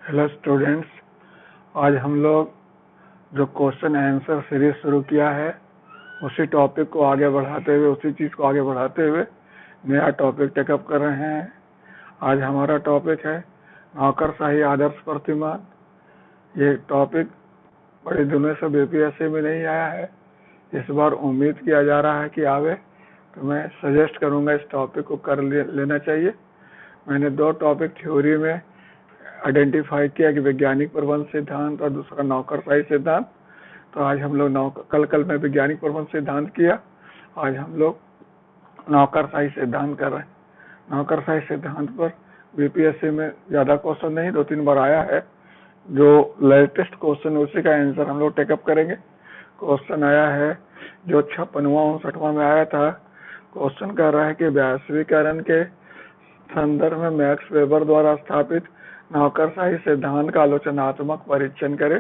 Hello students, आज हम लोग जो क्वेश्चन आंसर सीरीज शुरू किया है उसी टॉपिक को आगे बढ़ाते हुए नया टॉपिक टेकअप कर रहे हैं। आज हमारा टॉपिक है नौकरशाही आदर्श प्रतिमान। ये टॉपिक बड़े दिनों से बीपीएससी में नहीं आया है, इस बार उम्मीद किया जा रहा है कि आवे, तो मैं सजेस्ट करूंगा इस टॉपिक को कर लेना चाहिए। मैंने दो टॉपिक थ्योरी में आइडेंटिफाई किया कि वैज्ञानिक प्रबंध सिद्धांत और दूसरा नौकरशाही सिद्धांत। तो आज हम लोग कल मैं वैज्ञानिक प्रबंध सिद्धांत किया, आज हम लोग नौकरशाही सिद्धांत कर रहे हैं। नौकरशाही सिद्धांत पर बीपीएससी में ज्यादा क्वेश्चन नहीं, 2-3 बार आया है। जो लेटेस्ट क्वेश्चन उसी का आंसर हम लोग टेकअप करेंगे। क्वेश्चन आया है जो 56वां में आया था। क्वेश्चन कह रहा है कि वैश्वीकरण के संदर्भ में मैक्स वेबर द्वारा स्थापित नौकरशाही सिद्धांत का आलोचनात्मक परीक्षण करें।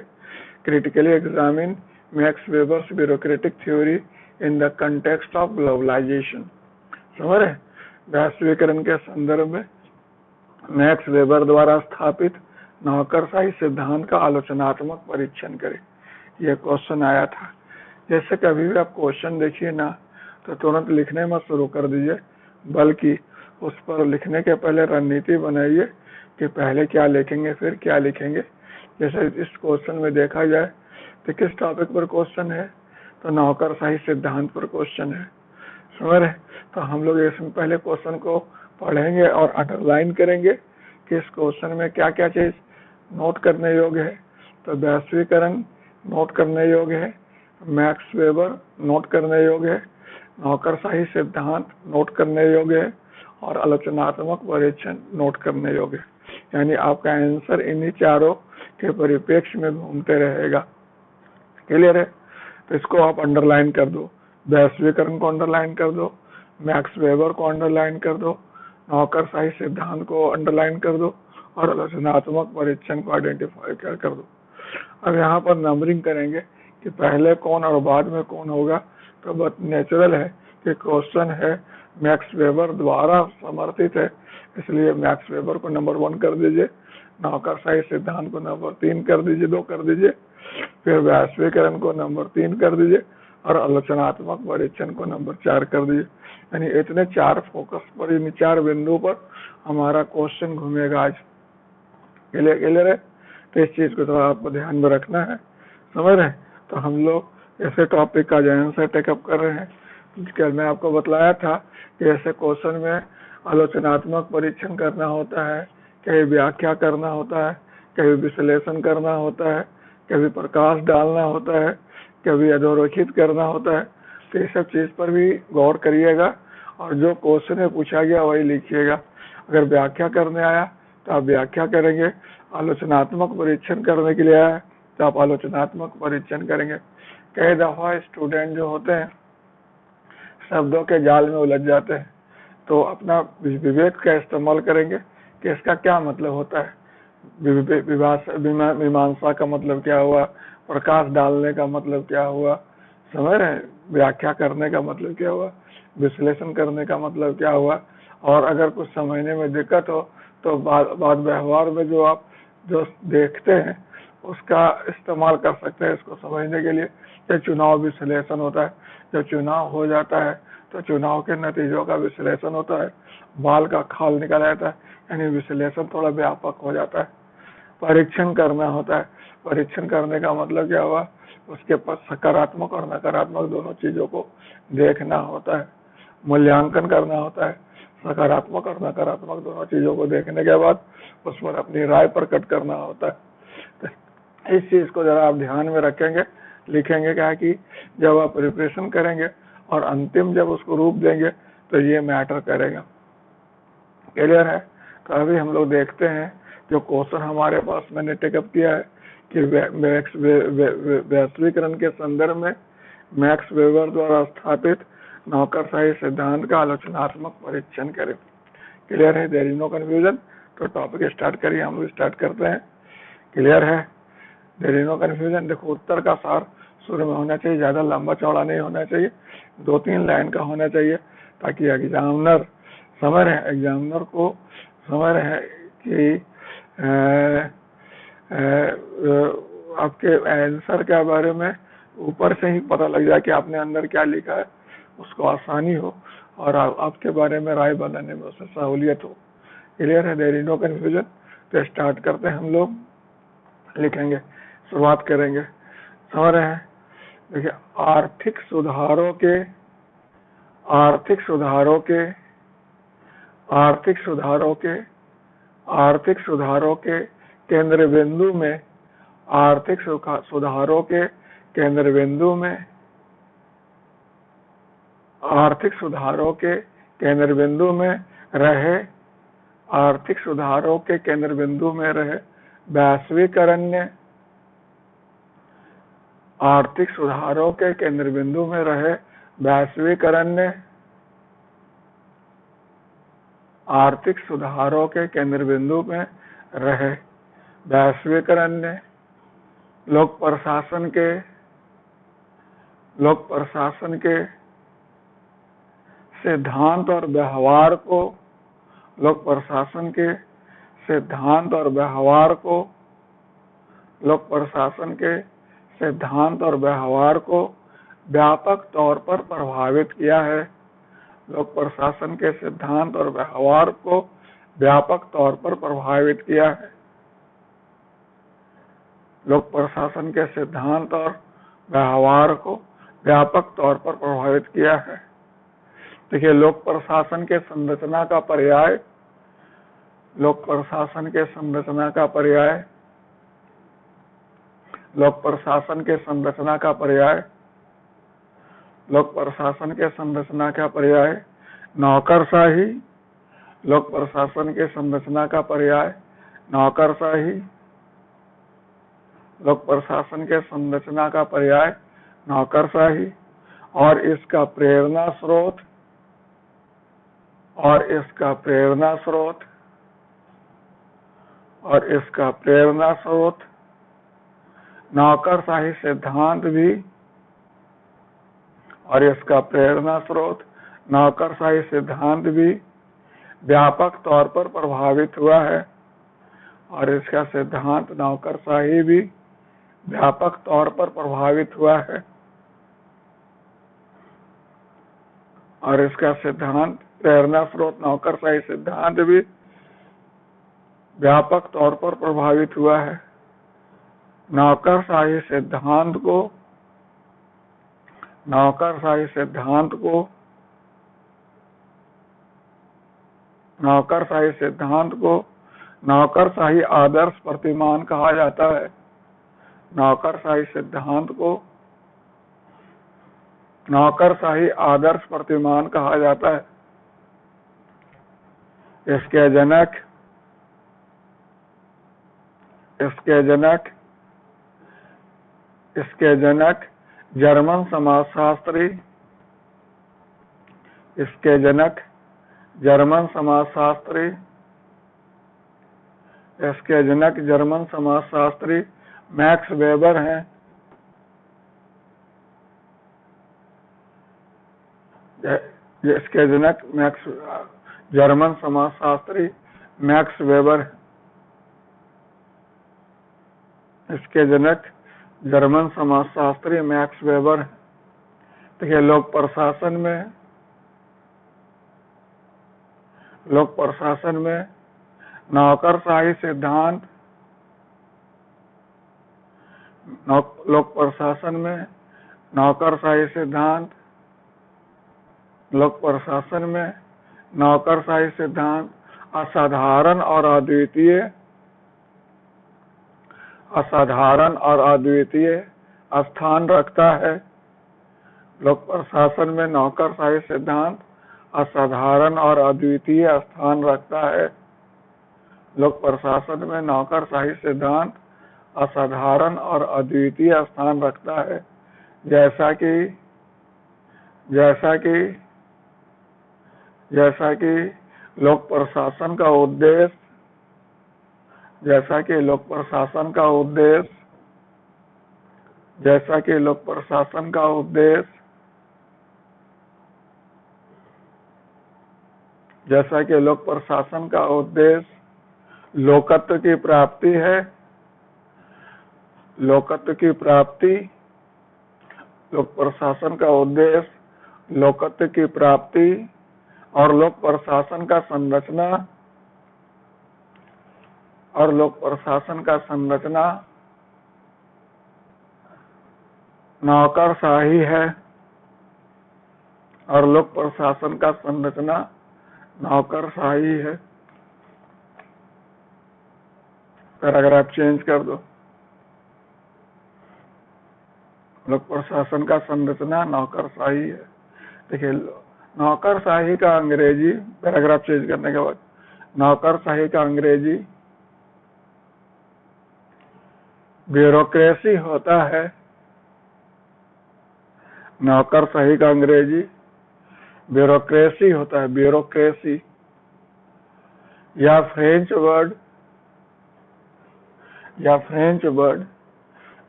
Critically examine Max Weber's bureaucratic theory in the context of globalisation. समझ रहे? वैश्वीकरण के संदर्भ में मैक्स वेबर द्वारा स्थापित नौकरशाही सिद्धांत का आलोचनात्मक परीक्षण करें। यह क्वेश्चन आया था। जैसे कभी भी आप क्वेश्चन देखिए ना, तो तुरंत लिखने मत शुरू कर दीजिए, बल्कि उस पर लिखने के पहले रणनीति बनाइए कि पहले क्या लिखेंगे फिर क्या लिखेंगे। जैसे इस क्वेश्चन में देखा जाए तो किस टॉपिक पर क्वेश्चन है, तो नौकरशाही सिद्धांत पर क्वेश्चन है। समझ रहे? तो हम लोग इसमें पहले क्वेश्चन को पढ़ेंगे और अंडरलाइन करेंगे कि इस क्वेश्चन में क्या क्या चीज नोट करने योग्य है। तो वैश्वीकरण नोट करने योग्य है, मैक्स वेबर नोट करने योग्य है, नौकरशाही सिद्धांत नोट करने योग्य है और आलोचनात्मक परीक्षण नोट करने योग्य है। यानी आपका आंसर इन्हीं चारों के परिप्रेक्ष्य में घूमते रहेगा। क्लियर है? तो इसको आप अंडरलाइन कर दो, वैश्वीकरण को अंडरलाइन कर दो, मैक्स वेबर को अंडरलाइन कर दो, नौकरशाही सिद्धांत को अंडरलाइन कर दो और आलोचनात्मक परीक्षण को आइडेंटिफाई कर दो। अब यहाँ पर नंबरिंग करेंगे कि पहले कौन और बाद में कौन होगा। तो बहुत नेचुरल है कि क्वेश्चन है मैक्स वेबर द्वारा समर्थित है, इसलिए मैक्स वेबर को नंबर 1 कर दीजिए, नौकरशाही सिद्धांत को नंबर 3 कर दीजिए, 2 कर दीजिए, फिर वैश्वीकरण को नंबर 3 कर दीजिए और आलोचनात्मक परीक्षण को नंबर 4 कर दीजिए। यानी इतने 4 फोकस पर, इन 4 बिंदु पर हमारा क्वेश्चन घूमेगा आज। क्लियर है? तो इस चीज को थोड़ा आपको ध्यान में रखना है। समझ रहे? तो हम लोग ऐसे टॉपिक का आंसर टेकअप कर रहे हैं। कल मैं आपको बतलाया था कि ऐसे क्वेश्चन में आलोचनात्मक परीक्षण करना होता है, कभी व्याख्या करना होता है, कभी विश्लेषण करना होता है, कभी प्रकाश डालना होता है, कभी अधोरेखित करना होता है। तो ये सब चीज पर भी गौर करिएगा और जो क्वेश्चन में पूछा गया वही लिखिएगा। अगर व्याख्या करने आया तो आप व्याख्या करेंगे, आलोचनात्मक परीक्षण करने के लिए आया तो आप आलोचनात्मक परीक्षण करेंगे। कई दफा स्टूडेंट जो होते हैं शब्दों के जाल में उलझ जाते हैं, तो अपना विवेक का इस्तेमाल करेंगे कि इसका क्या मतलब होता है। मीमांसा का मतलब क्या हुआ, प्रकाश डालने का मतलब क्या हुआ, समझ रहे? व्याख्या करने का मतलब क्या हुआ, विश्लेषण करने का मतलब क्या हुआ। और अगर कुछ समझने में दिक्कत हो तो बाद व्यवहार में जो आप जो देखते हैं उसका इस्तेमाल कर सकते हैं इसको समझने के लिए। जब चुनाव विश्लेषण होता है, जब चुनाव हो जाता है तो चुनाव के नतीजों का विश्लेषण होता है, बाल का खाल निकल जाता है, यानी विश्लेषण थोड़ा व्यापक हो जाता है। परीक्षण करना होता है, परीक्षण करने का मतलब क्या हुआ, उसके पास सकारात्मक और नकारात्मक दोनों चीजों को देखना होता है। मूल्यांकन करना होता है, सकारात्मक और नकारात्मक दोनों चीजों को देखने के बाद उस पर अपनी राय प्रकट करना होता है। तो इस चीज को जरा आप ध्यान में रखेंगे, लिखेंगे। क्या है कि जब आप प्रिपरेशन करेंगे और अंतिम जब उसको रूप देंगे तो ये मैटर करेगा। क्लियर है? तो अभी हम लोग देखते हैं जो क्वेश्चन हमारे पास मैंने टेकअप किया है कि वैश्वीकरण के संदर्भ में मैक्स वेबर द्वारा स्थापित नौकरशाही सिद्धांत का आलोचनात्मक परीक्षण करें। क्लियर है? There is no confusion. तो टॉपिक स्टार्ट करिए, हम लोग स्टार्ट करते हैं। क्लियर है? There is no confusion. देखो, उत्तर का सार शुरू में होना चाहिए, ज्यादा लंबा चौड़ा नहीं होना चाहिए, 2-3 लाइन का होना चाहिए, ताकि एग्जामिनर समझ रहे हैं, एग्जामिनर को समझ रहे हैं कि आपके आंसर के बारे में ऊपर से ही पता लग जाए कि आपने अंदर क्या लिखा है, उसको आसानी हो और आपके बारे में राय बनाने में उसे सहूलियत हो। क्लियर है? There is no confusion. तो स्टार्ट करते हैं, हम लोग लिखेंगे, शुरुआत करेंगे। समझ रहे हैं? देखिए, आर्थिक सुधारों के आर्थिक सुधारों के आर्थिक सुधारों के आर्थिक सुधारों के केंद्र बिंदु में आर्थिक सुधारों के केंद्र बिंदु में आर्थिक सुधारों के केंद्र बिंदु में रहे आर्थिक सुधारों के केंद्र बिंदु में रहे वैश्वीकरण ने आर्थिक सुधारों के केंद्र बिंदु में रहे वैश्वीकरण ने आर्थिक सुधारों के केंद्र बिंदु में रहे वैश्वीकरण ने लोक प्रशासन के सिद्धांत और व्यवहार को लोक प्रशासन के सिद्धांत और व्यवहार को लोक प्रशासन के सिद्धांत और व्यवहार को व्यापक तौर पर प्रभावित किया है। लोक प्रशासन के सिद्धांत और व्यवहार को व्यापक तौर पर प्रभावित किया है। लोक प्रशासन के सिद्धांत और व्यवहार को व्यापक तौर पर प्रभावित किया है। देखिए, लोक प्रशासन के संरचना का पर्याय लोक प्रशासन के संरचना का पर्याय लोक प्रशासन के संरचना का पर्याय लोक प्रशासन के संरचना का पर्याय नौकरशाही लोक प्रशासन के संरचना का पर्याय नौकरशाही लोक प्रशासन के संरचना का पर्याय नौकरशाही और इसका प्रेरणा स्रोत नौकरशाही सिद्धांत भी और इसका प्रेरणा स्रोत नौकरशाही सिद्धांत भी व्यापक तौर पर प्रभावित हुआ है और इसका सिद्धांत नौकरशाही भी व्यापक तौर पर प्रभावित हुआ है और इसका सिद्धांत प्रेरणा स्रोत नौकरशाही सिद्धांत भी व्यापक तौर पर प्रभावित हुआ है। नौकरशाही सिद्धांत को नौकरशाही आदर्श प्रतिमान कहा जाता है। नौकरशाही सिद्धांत को नौकरशाही आदर्श प्रतिमान कहा जाता है। इसके जनक जर्मन समाजशास्त्री मैक्स वेबर हैं। इसके जनक जर्मन समाजशास्त्री मैक्स वेबर। इसके जनक जर्मन समाजशास्त्री मैक्स वेबर। देखिए, लोक प्रशासन में नौकरशाही सिद्धांत असाधारण और अद्वितीय स्थान रखता है। लोक प्रशासन में नौकरशाही सिद्धांत असाधारण और अद्वितीय स्थान रखता है। लोक प्रशासन में नौकरशाही सिद्धांत असाधारण और अद्वितीय स्थान रखता है। जैसा कि लोक प्रशासन का उद्देश्य लोकत्व की प्राप्ति है। लोकत्व की प्राप्ति, लोक प्रशासन का उद्देश्य, लोकत्व की प्राप्ति और लोक प्रशासन का संरचना और लोक प्रशासन का संरचना नौकरशाही है और लोक प्रशासन का संरचना नौकरशाही है। पैराग्राफ चेंज कर दो। लोक प्रशासन का संरचना नौकरशाही है। देखिए, नौकरशाही का अंग्रेजी, पैराग्राफ चेंज करने के बाद, नौकरशाही का अंग्रेजी ब्यूरोक्रेसी होता है। नौकरशाही का अंग्रेजी ब्यूरोक्रेसी होता है, ब्यूरोक्रेसी, या फ्रेंच वर्ड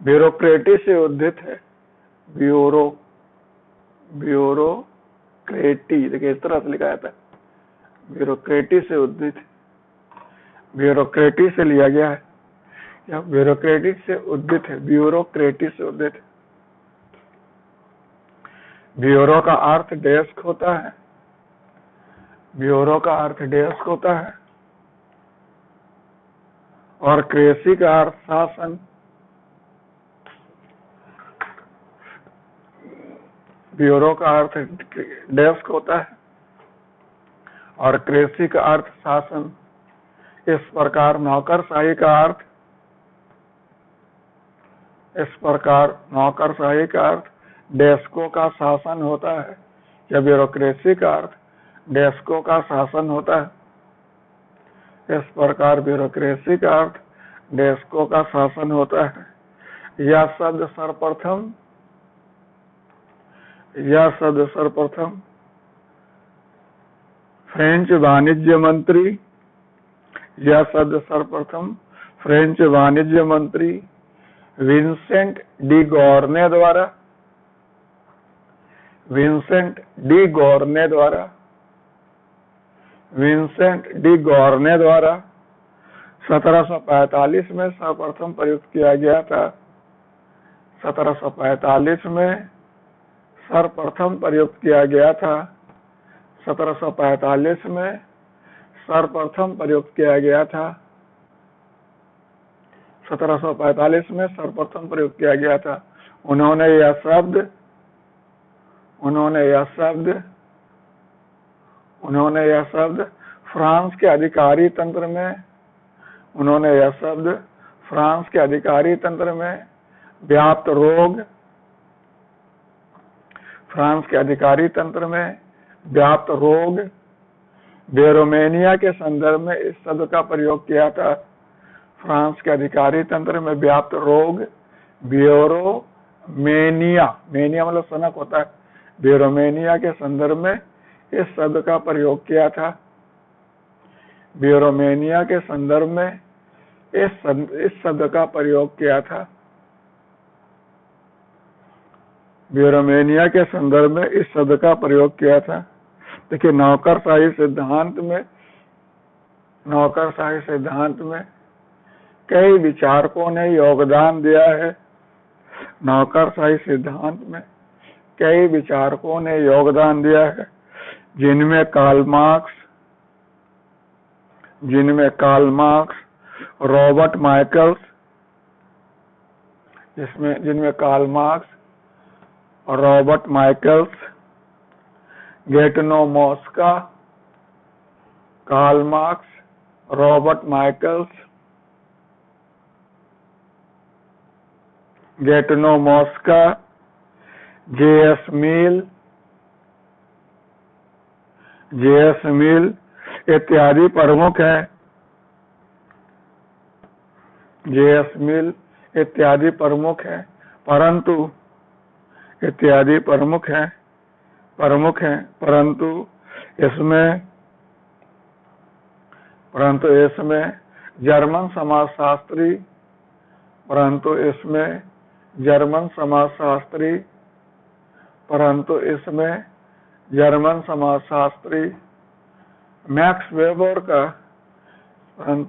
ब्यूरोक्रेटी से उद्धित है। ब्यूरोक्रेटी, देखिए इस तरह से लिखा जाता है, ब्यूरोक्रेटी से उद्धित, ब्यूरोक्रेटी से लिया गया है या ब्यूरोक्रेटी से उद्धित है, ब्यूरोक्रेटी से उद्धित है। ब्यूरो का अर्थ डेस्क होता है, ब्यूरो का अर्थ डेस्क होता है, और क्रेसी का अर्थ शासन। ब्यूरो का अर्थ डेस्क होता है और क्रेसी का अर्थ शासन। इस प्रकार नौकरशाही का अर्थ डेस्कों का शासन होता है, या ब्यूरोक्रेसी का अर्थ डेस्कों का शासन होता है। इस प्रकार ब्यूरोक्रेसी का अर्थ डेस्कों का शासन होता है। यह शब्द सर्वप्रथम फ्रेंच वाणिज्य मंत्री विंसेंट डी गॉर्ने द्वारा 1745 में सर्वप्रथम प्रयुक्त किया गया था। 1745 में सर्वप्रथम प्रयुक्त किया गया था। 1745 में सर्वप्रथम प्रयुक्त किया गया था। 1745 में सर्वप्रथम प्रयुक्त किया गया था। उन्होंने यह शब्द फ्रांस के अधिकारी तंत्र में व्याप्त रोग बेरोमेनिया के संदर्भ में इस शब्द का प्रयोग किया था। फ्रांस के अधिकारी तंत्र में व्याप्त रोग ब्यूरोमेनिया, मेनिया मतलब सनक होता है, ब्यूरोमेनिया के संदर्भ में इस शब्द का प्रयोग किया था। ब्यूरोमेनिया के संदर्भ में इस शब्द का प्रयोग किया था। ब्यूरोमेनिया के संदर्भ में इस शब्द का प्रयोग किया था। देखिए, नौकरशाही सिद्धांत में कई विचारकों ने योगदान दिया है। नौकरशाही सिद्धांत में कई विचारकों ने योगदान दिया है, जिनमें Karl Marx, Robert Michels, Gaetano Mosca, Karl Marx, Robert Michels, Gaetano Mosca, J S. Mill इत्यादि प्रमुख हैं। जे.एस. मिल इत्यादि प्रमुख हैं, परंतु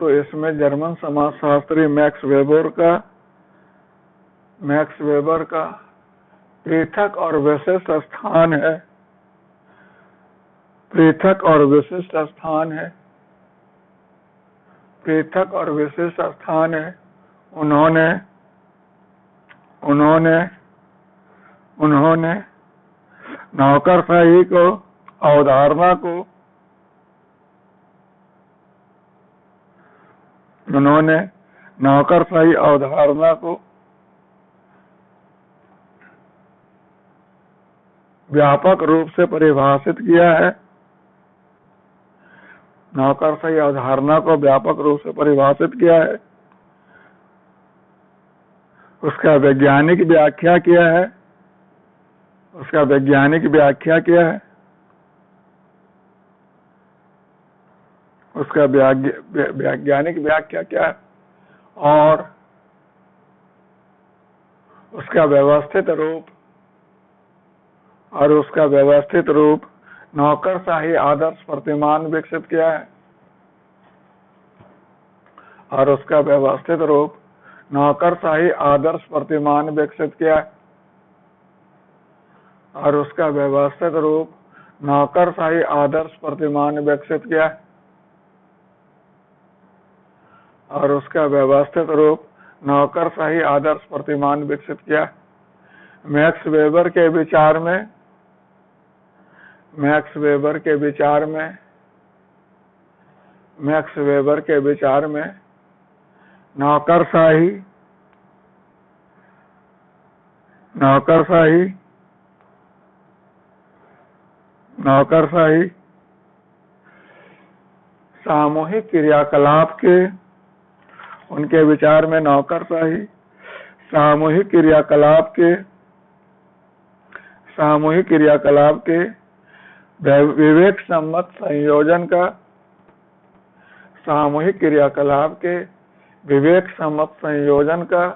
इसमें जर्मन समाजशास्त्री मैक्स वेबर का मैक्स वेबर का पृथक और विशिष्ट स्थान है, पृथक और विशिष्ट स्थान है, पृथक और विशिष्ट स्थान है। उन्होंने नौकरशाही को अवधारणा को उन्होंने नौकरशाही अवधारणा को व्यापक रूप से परिभाषित किया है, नौकरशाही अवधारणा को व्यापक रूप से परिभाषित किया है, उसका वैज्ञानिक व्याख्या किया है, उसका वैज्ञानिक व्याख्या किया है, उसका वैज्ञानिक व्याख्या क्या है और उसका व्यवस्थित रूप नौकरशाही आदर्श प्रतिमान विकसित किया है और उसका व्यवस्थित रूप नौकरशाही आदर्श प्रतिमान विकसित किया है और उसका व्यवस्थित रूप नौकरशाही आदर्श प्रतिमान विकसित किया है और उसका व्यवस्थित रूप नौकरशाही आदर्श प्रतिमान विकसित किया। मैक्स वेबर के विचार में नौकरशाही सामूहिक क्रियाकलाप के, उनके विचार में नौकरशाही सामूहिक क्रियाकलाप के विवेक सम्मत संयोजन का, सामूहिक क्रियाकलाप के विवेक सम्मत संयोजन का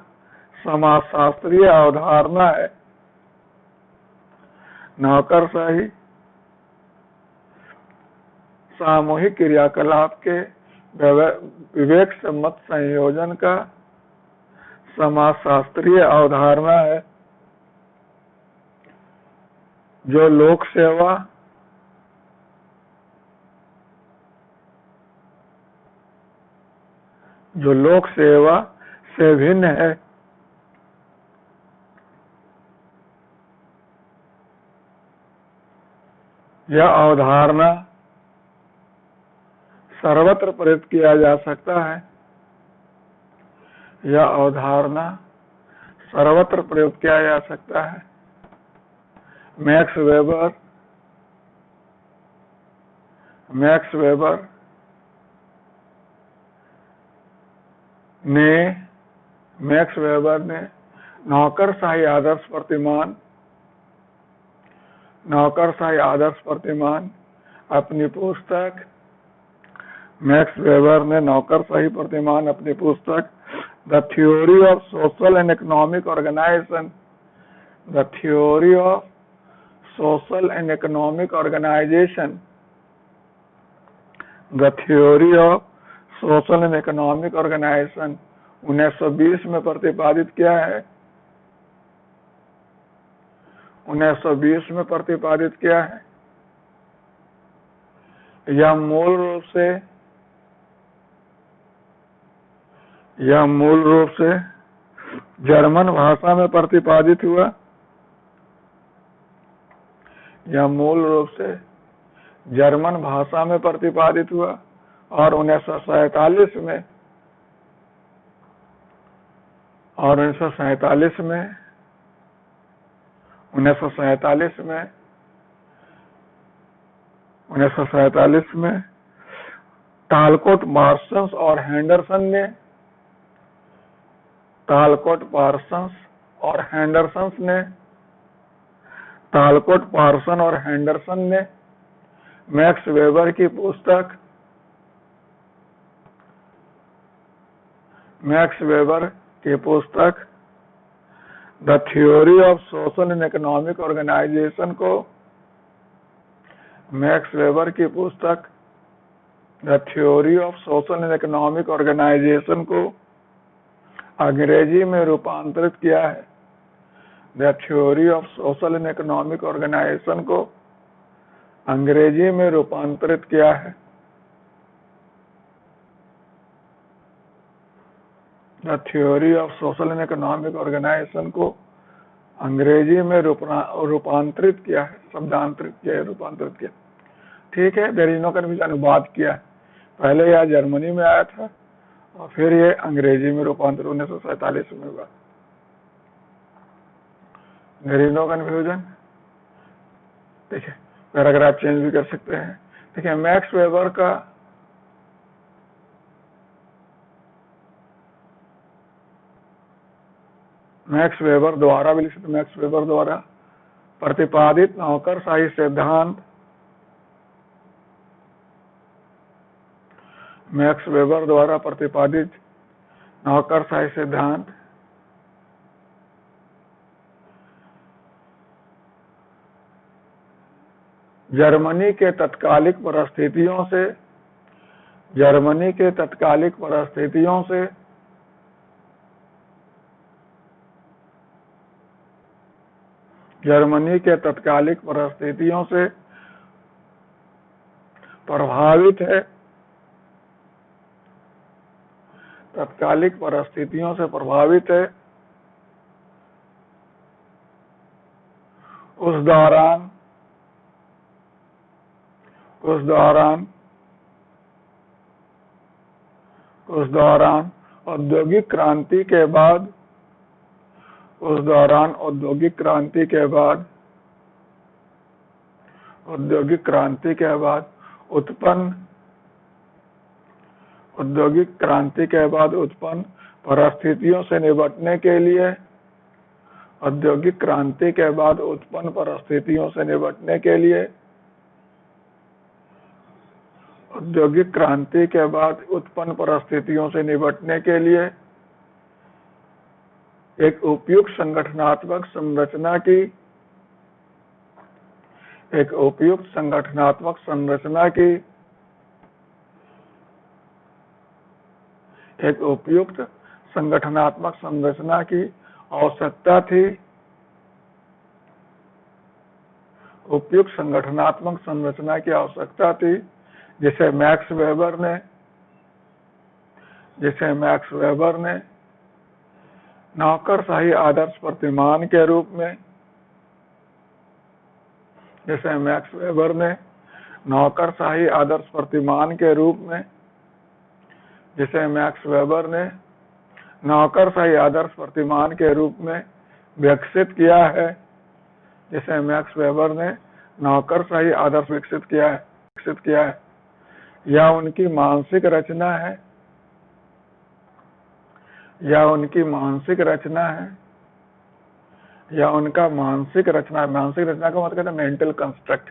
समाजशास्त्रीय अवधारणा है। नौकरशाही सामूहिक क्रियाकलाप के विवेक सम्मत संयोजन का समाजशास्त्रीय अवधारणा है जो लोक सेवा से भिन्न है। यह अवधारणा सर्वत्र प्रयुक्त किया जा सकता है, यह अवधारणा सर्वत्र प्रयुक्त किया जा सकता है। मैक्स वेबर ने नौकरशाही आदर्श प्रतिमान अपनी पुस्तक the theory of social and economic organisation the theory of social and economic organisation 1920 में प्रतिपादित किया है, 1920 में प्रतिपादित किया है। यह मूल रूप से जर्मन भाषा में प्रतिपादित हुआ, यह मूल रूप से जर्मन भाषा में प्रतिपादित हुआ और 1947 में टालकोट पार्सन्स और हेंडरसन ने मैक्स वेबर की पुस्तक the theory of social and economic organisation को, मैक्स वेबर की पुस्तक the theory of social and economic organisation को अंग्रेजी में रूपांतरित किया है। The theory of social and economic organisation को अंग्रेजी में रूपांतरित किया है। The theory of social and economic organisation को अंग्रेजी में रूपांतरित किया है, शब्दांतरित किया है, रूपांतरित किया। ठीक है, बेरिनो का भी अनुवाद किया है। पहले यह जर्मनी में आया था और फिर ये अंग्रेजी में रूपांतरित 1947 में हुआ। बेरिनो कन्फ्यूजन, ठीक है, पैराग्राफ चेंज भी कर सकते हैं। ठीक है, मैक्स वेबर द्वारा भी लिखित, मैक्स वेबर द्वारा प्रतिपादित नौकरशाही सिद्धांत, मैक्स वेबर द्वारा प्रतिपादित नौकरशाही सिद्धांत जर्मनी के तत्कालिक परिस्थितियों से जर्मनी के तत्कालिक परिस्थितियों से प्रभावित है, तत्कालिक परिस्थितियों से प्रभावित है। उस दौरान औद्योगिक क्रांति के बाद उत्पन्न परिस्थितियों से निपटने के लिए औद्योगिक क्रांति के बाद उत्पन्न परिस्थितियों से निपटने के लिए एक उपयुक्त संगठनात्मक संरचना की आवश्यकता थी। उपयुक्त संगठनात्मक संरचना की आवश्यकता थी, जिसे मैक्स वेबर ने नौकरशाही आदर्श प्रतिमान के रूप में विकसित किया है। यह उनकी मानसिक रचना है, मानसिक रचना का मतलब है मेंटल कंस्ट्रक्ट।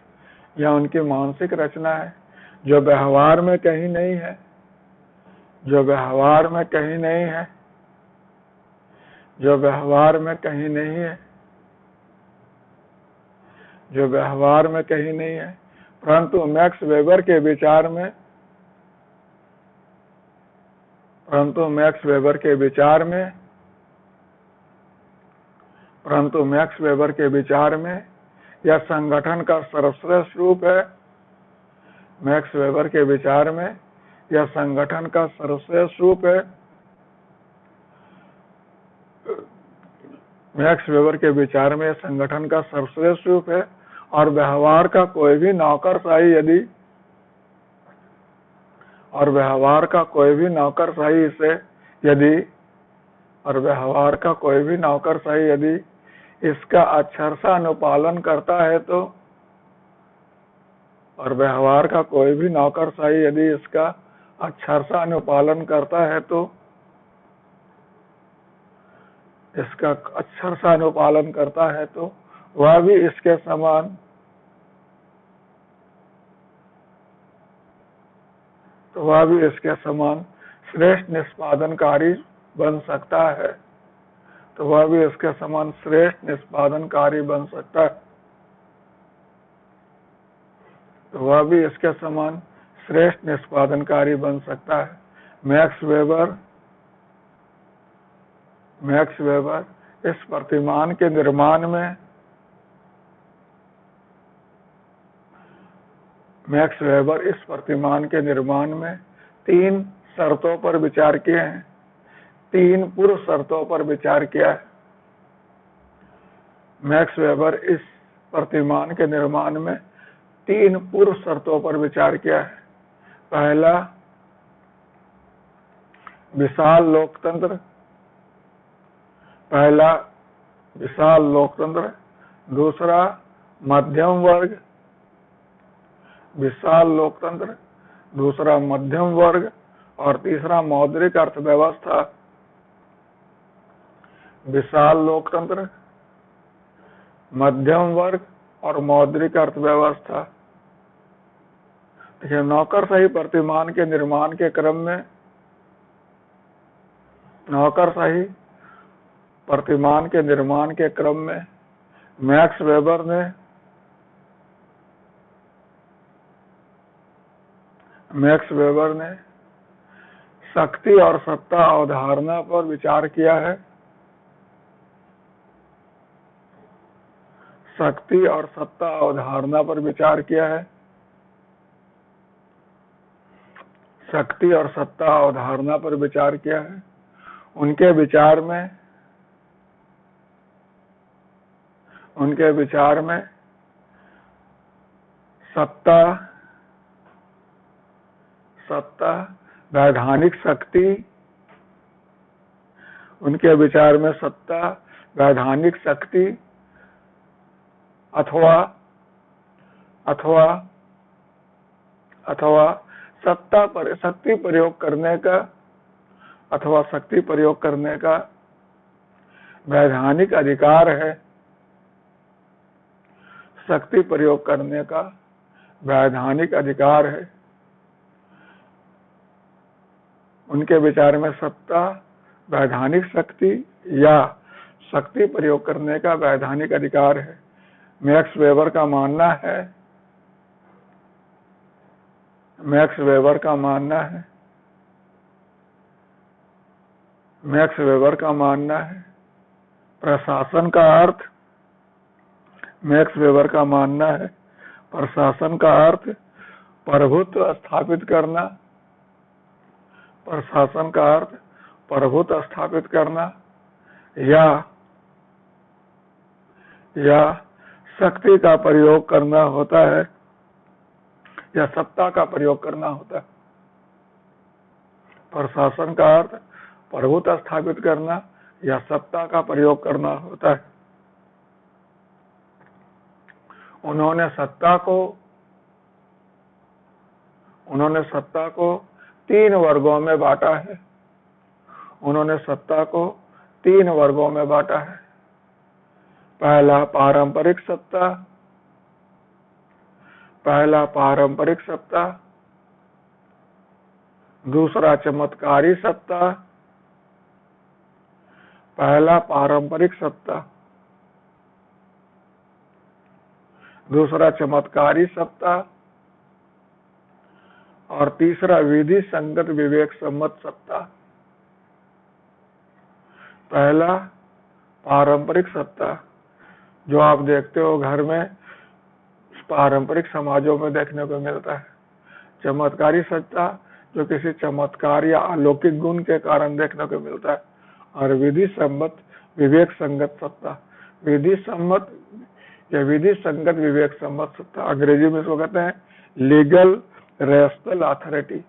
यह उनकी मानसिक रचना है जो व्यवहार में कहीं नहीं है, जो व्यवहार में कहीं नहीं है। परंतु मैक्स वेबर के विचार में यह संगठन का सर्वश्रेष्ठ रूप है। मैक्स वेबर के विचार में यह संगठन का सर्वश्रेष्ठ रूप है। मैक्स वेबर के विचार में संगठन का सर्वश्रेष्ठ रूप है और व्यवहार का कोई भी नौकरशाही यदि इसका अक्षरशः अनुपालन करता है तो वह भी इसके समान श्रेष्ठ निष्पादनकारी बन सकता है। मैक्स वेबर इस प्रतिमान के निर्माण में मैक्स वेबर इस प्रतिमान के निर्माण में 3 शर्तों पर विचार किए हैं, 3 पूर्व शर्तों पर विचार किया है। मैक्स वेबर इस प्रतिमान के निर्माण में 3 पूर्व शर्तों पर विचार किया है। पहला, विशाल लोकतंत्र, दूसरा मध्यम वर्ग, विशाल लोकतंत्र, दूसरा मध्यम वर्ग और तीसरा मौद्रिक अर्थव्यवस्था। विशाल लोकतंत्र, मध्यम वर्ग और मौद्रिक अर्थव्यवस्था। देखिए, नौकरशाही प्रतिमान के निर्माण के क्रम में मैक्स वेबर ने शक्ति और सत्ता अवधारणा पर विचार किया है। शक्ति और सत्ता अवधारणा पर विचार किया है। शक्ति और सत्ता अवधारणा पर विचार किया है। उनके विचार में सत्ता, वैधानिक शक्ति, उनके विचार में सत्ता, वैधानिक शक्ति अथवा शक्ति प्रयोग करने का वैधानिक अधिकार है। शक्ति प्रयोग करने का वैधानिक अधिकार है। उनके विचार में सत्ता, वैधानिक शक्ति या शक्ति प्रयोग करने का वैधानिक अधिकार है। मैक्स वेबर का मानना है प्रशासन का अर्थ प्रभुत्व स्थापित करना या शक्ति का प्रयोग करना होता है या सत्ता का प्रयोग करना होता है। प्रशासन का अर्थ प्रभुत्व स्थापित करना या सत्ता का प्रयोग करना होता है। उन्होंने सत्ता को 3 वर्गों में बांटा है। पहला पारंपरिक सत्ता, दूसरा चमत्कारी सत्ता। पहला पारंपरिक सत्ता, दूसरा चमत्कारी सत्ता और तीसरा विधि संगत विवेक सम्मत सत्ता। पहला पारंपरिक सत्ता, जो आप देखते हो घर में पारंपरिक समाजों में देखने को मिलता है। चमत्कारी सत्ता, जो किसी चमत्कार या अलौकिक गुण के कारण देखने को मिलता है। और विधि सम्मत विवेक संगत सत्ता, विधि संगत विवेक सम्मत सत्ता, अंग्रेजी में इसको कहते हैं लीगल रेशनल अथॉरिटी।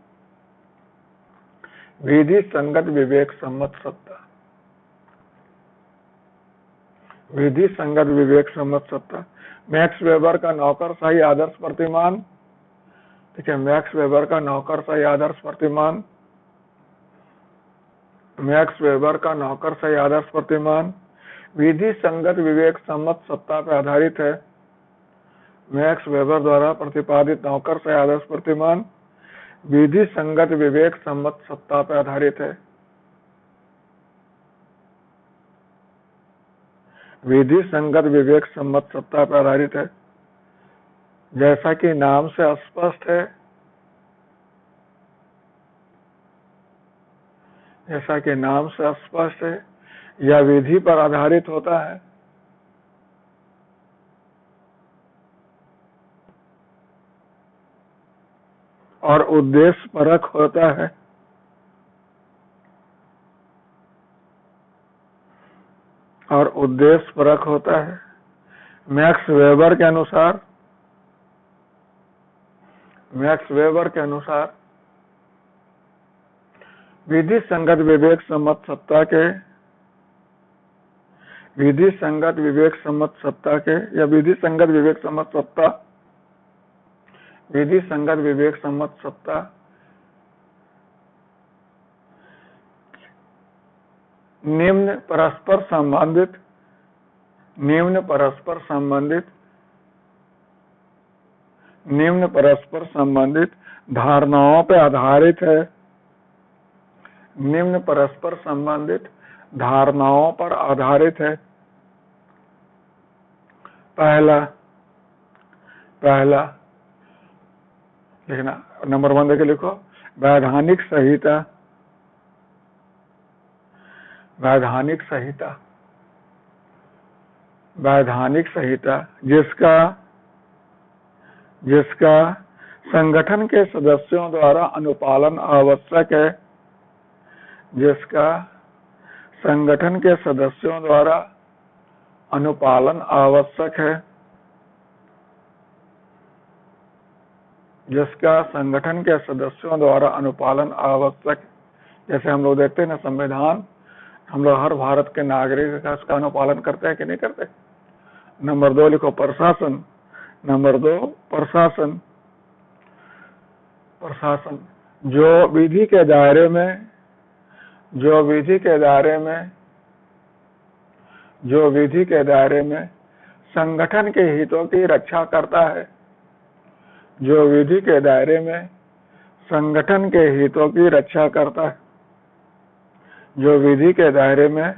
विधि संगत विवेक सम्मत सत्ता, विधि संगत विवेक सम्मत सत्ता। मैक्स वेबर का नौकरशाही आदर्श प्रतिमान। देखिए, मैक्स वेबर का नौकरशाही आदर्श प्रतिमान विधि संगत विवेक सम्मत सत्ता पर आधारित है। मैक्स वेबर द्वारा प्रतिपादित नौकरशाही आदर्श प्रतिमान विधि संगत विवेक सम्मत सत्ता पर आधारित है। विधि संगत विवेक सम्मत सत्ता पर आधारित है। जैसा कि नाम से स्पष्ट है, या विधि पर आधारित होता है, और उद्देश्य परक होता है। और उद्देश्य परक होता है। मैक्स वेबर के अनुसार विधि संगत विवेक सम्मत सत्ता के विधि संगत विवेक सम्मत सत्ता निम्न परस्पर संबंधित धारणाओं पर आधारित है। निम्न परस्पर संबंधित धारणाओं पर आधारित है। पहला लिखना, नंबर 1 देके लिखो, वैधानिक संहिता जिसका संगठन के सदस्यों द्वारा अनुपालन आवश्यक है। जिसका संगठन के सदस्यों द्वारा अनुपालन आवश्यक है। जिसका संगठन के सदस्यों द्वारा अनुपालन आवश्यक। जैसे हम लोग देखते हैं ना, संविधान, हम लोग हर भारत के नागरिक का इसका अनुपालन करते हैं कि नहीं करते। नंबर 2 लिखो, प्रशासन। नंबर 2 प्रशासन। जो विधि के दायरे में संगठन के हितों की रक्षा करता है। जो विधि के दायरे में संगठन के हितों की रक्षा करता है। जो विधि के दायरे में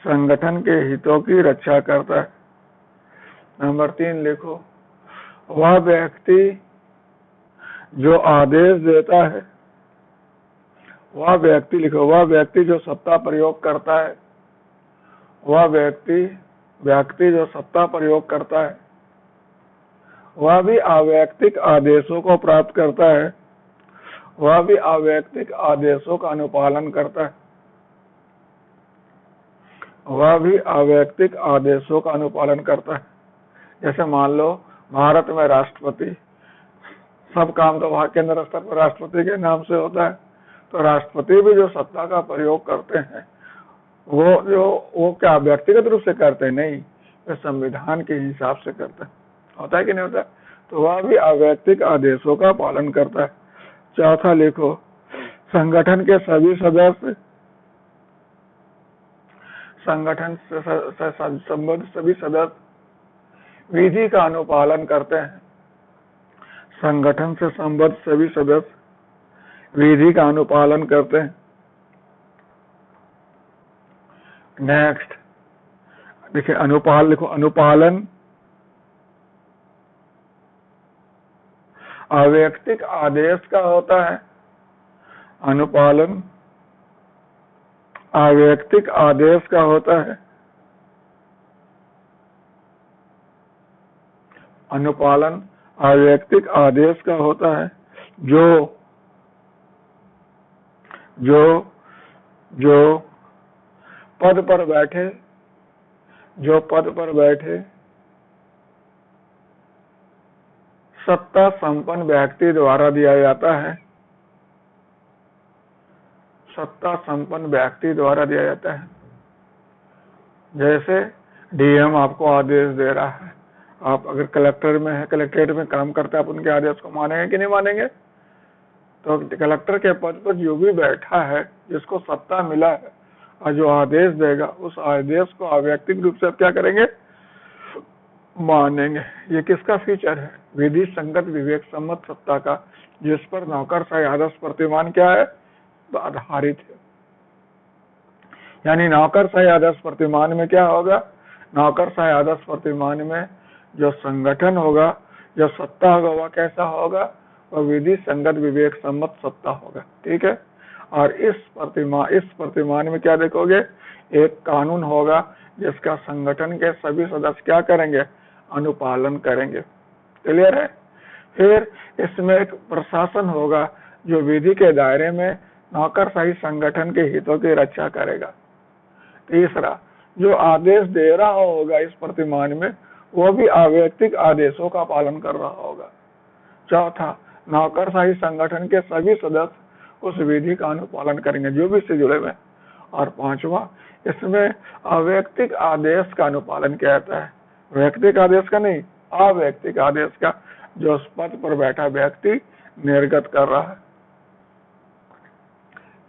संगठन के हितों की रक्षा करता है। नंबर 3 लिखो, वह व्यक्ति जो आदेश देता है। वह व्यक्ति लिखो, वह व्यक्ति जो सत्ता प्रयोग करता है। वह व्यक्ति जो सत्ता प्रयोग करता है, वह भी अवैयक्तिक आदेशों को प्राप्त करता है। वह भी अवैयक्तिक आदेशों का अनुपालन करता है। वह भी अवैयक्तिक आदेशों का अनुपालन करता है। जैसे मान लो भारत में राष्ट्रपति, सब काम तो वहाँ केंद्र स्तर पर राष्ट्रपति के नाम से होता है। तो राष्ट्रपति भी जो सत्ता का प्रयोग करते हैं, वो क्या व्यक्तिगत रूप से करते हैं? नहीं, वे संविधान के हिसाब से करते हैं। होता है कि नहीं होता? तो वह भी अवैयक्तिक आदेशों का पालन करता है। चौथा लिखो, संगठन के सभी सदस्य विधि का अनुपालन करते हैं। संगठन से संबद्ध सभी सदस्य विधि का अनुपालन करते हैं। नेक्स्ट देखिए, अनुपालन अवैयक्तिक आदेश का होता है। अनुपालन अवैयक्तिक आदेश का होता है। अनुपालन अवैयक्तिक आदेश का होता है। जो पद पर बैठे सत्ता संपन्न व्यक्ति द्वारा दिया जाता है। सत्ता संपन्न व्यक्ति द्वारा दिया जाता है। जैसे डीएम आपको आदेश दे रहा है, आप अगर कलेक्टर में है, कलेक्ट्रेट में काम करते हैं, आप उनके आदेश को मानेंगे कि नहीं मानेंगे? तो कलेक्टर के पद पर जो भी बैठा है, जिसको सत्ता मिला है और जो आदेश देगा, उस आदेश को अवैयक्तिक रूप से आप क्या करेंगे? मानेंगे। ये किसका फीचर है? विधि संगत विवेक सम्मत सत्ता का, जिस पर नौकरशाही आदर्श प्रतिमान क्या है? आधारित है। यानी नौकरशाही आदर्श प्रतिमान में क्या होगा? नौकरशाही आदर्श प्रतिमान में जो संगठन होगा, जो सत्ता होगा, वह कैसा होगा? वह विधि संगत विवेक सम्मत सत्ता होगा। ठीक है। और इस प्रतिमान में क्या देखोगे? एक कानून होगा जिसका संगठन के सभी सदस्य क्या करेंगे, अनुपालन करेंगे। क्लियर है। फिर इसमें एक प्रशासन होगा जो विधि के दायरे में नौकरशाही संगठन के हितों की रक्षा करेगा। तीसरा, जो आदेश दे रहा होगा इस प्रतिमान में वो भी अवैयक्तिक आदेशों का पालन कर रहा होगा। चौथा, नौकरशाही संगठन के सभी सदस्य उस विधि का अनुपालन करेंगे जो भी इससे जुड़े हुए। और पांचवा, इसमें अवैयक्तिक आदेश का अनुपालन किया जाता है, वैयक्तिक आदेश का नहीं, अवैयक्तिक आदेश का, जो उस पद पर बैठा व्यक्ति निर्गत कर रहा है।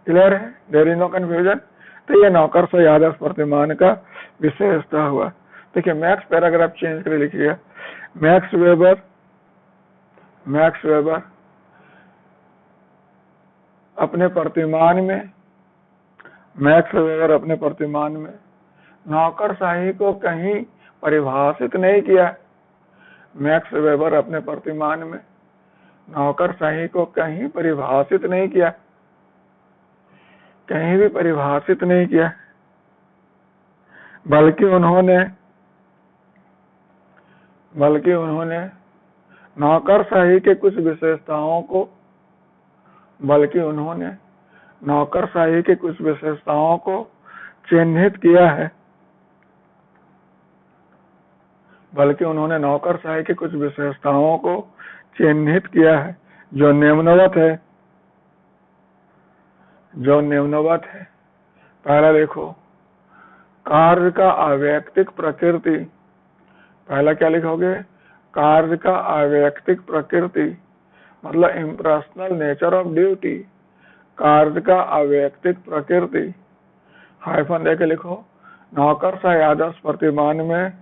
क्लियर है, देयर इज नो कंफ्यूजन। तो ये नौकरशाही आदर्श प्रतिमान का विशेषता हुआ। देखिए मैक्स पैराग्राफ चेंज कर लिखिए। मैक्स वेबर अपने प्रतिमान में नौकरशाही को कहीं परिभाषित नहीं किया। मैक्स वेबर अपने प्रतिमान में नौकरशाही को कहीं परिभाषित नहीं किया, कहीं भी परिभाषित नहीं किया, बल्कि उन्होंने नौकरशाही के कुछ विशेषताओं को चिन्हित किया है, जो निम्नवत है। पहला देखो, कार्य का अवैयक्तिक प्रकृति। पहला क्या लिखोगे, कार्य का अवैयक्तिक प्रकृति, मतलब इम्पर्सनल नेचर ऑफ ड्यूटी। कार्य का अवैयक्तिक प्रकृति, हाइफन देके लिखो। नौकरशाही आदर्श प्रतिमान में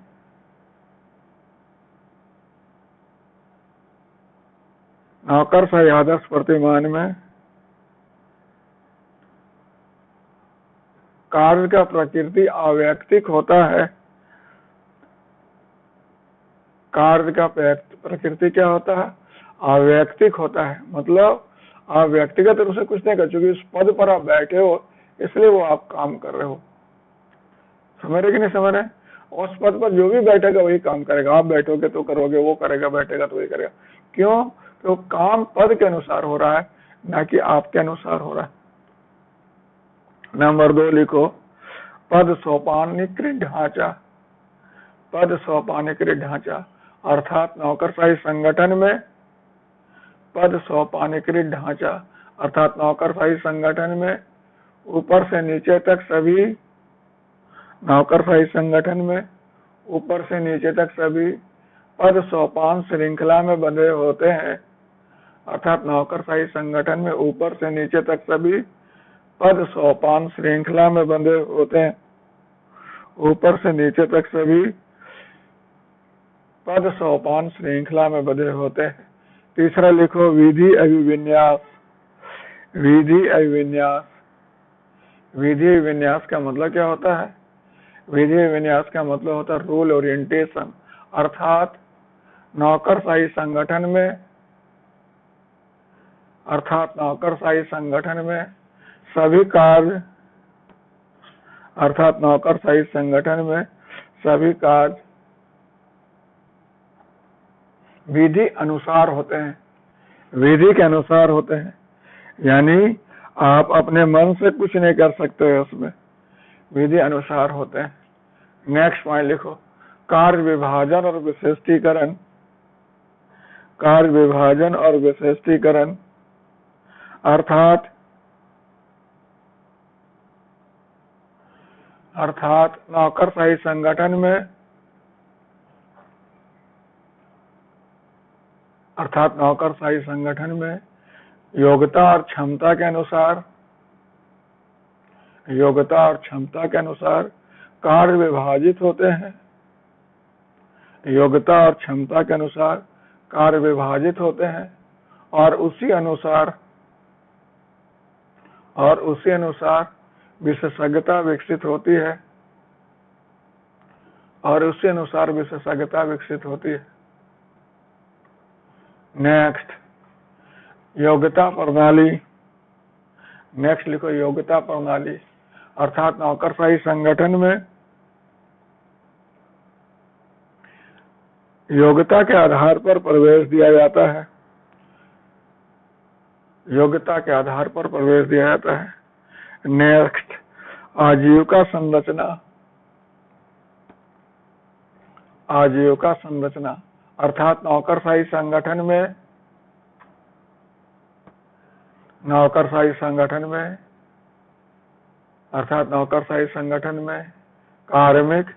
कार्य का प्रकृति अवैयक्तिक होता है। कार्य का प्रकृति क्या होता है, अवैयक्तिक होता है, मतलब आप व्यक्तिगत रूप से कुछ नहीं कर, चूंकि उस पद पर आप बैठे हो इसलिए वो आप काम कर रहे हो। समझ रहे कि नहीं समझ रहे? उस पद पर जो भी बैठेगा वही काम करेगा, आप बैठोगे तो करोगे, वो करेगा, बैठेगा तो वही करेगा। क्यों? तो काम पद के अनुसार हो रहा है, ना कि आपके अनुसार हो रहा है। नंबर 2 लिखो, पद सोपानिकृत ढांचा। अर्थात नौकरशाही संगठन में पद सोपानिकृत ढांचा, अर्थात नौकरशाही संगठन में ऊपर से नीचे तक सभी पद सोपान श्रृंखला में बंधे होते हैं। अर्थात नौकरशाही संगठन में ऊपर से नीचे तक सभी पद सोपान श्रृंखला में बंधे होते हैं। ऊपर से नीचे तक सभी पद सोपान श्रृंखला में बंधे होते हैं। तीसरा लिखो, विधि अभिविन्यास का मतलब क्या होता है? विधि अभिविन्यास का मतलब होता है रूल ओरिएंटेशन। अर्थात नौकरशाही संगठन में सभी कार्य विधि अनुसार होते हैं, विधि के अनुसार होते हैं। यानी आप अपने मन से कुछ नहीं कर सकते, उसमें विधि अनुसार होते हैं। नेक्स्ट पॉइंट लिखो, कार्य विभाजन और विशिष्टीकरण। अर्थात नौकरशाही संगठन में योग्यता और क्षमता के अनुसार कार्य विभाजित होते हैं। योग्यता और क्षमता के अनुसार कार्य विभाजित होते हैं और उसी अनुसार विशेषज्ञता विकसित होती है। नेक्स्ट, योग्यता प्रणाली। नेक्स्ट लिखो, योग्यता प्रणाली। अर्थात नौकरशाही संगठन में योग्यता के आधार पर प्रवेश दिया जाता है। योग्यता के आधार पर प्रवेश दिया जाता है। नेक्स्ट, आजीविका संरचना। आजीविका संरचना अर्थात नौकरशाही संगठन में कार्मिक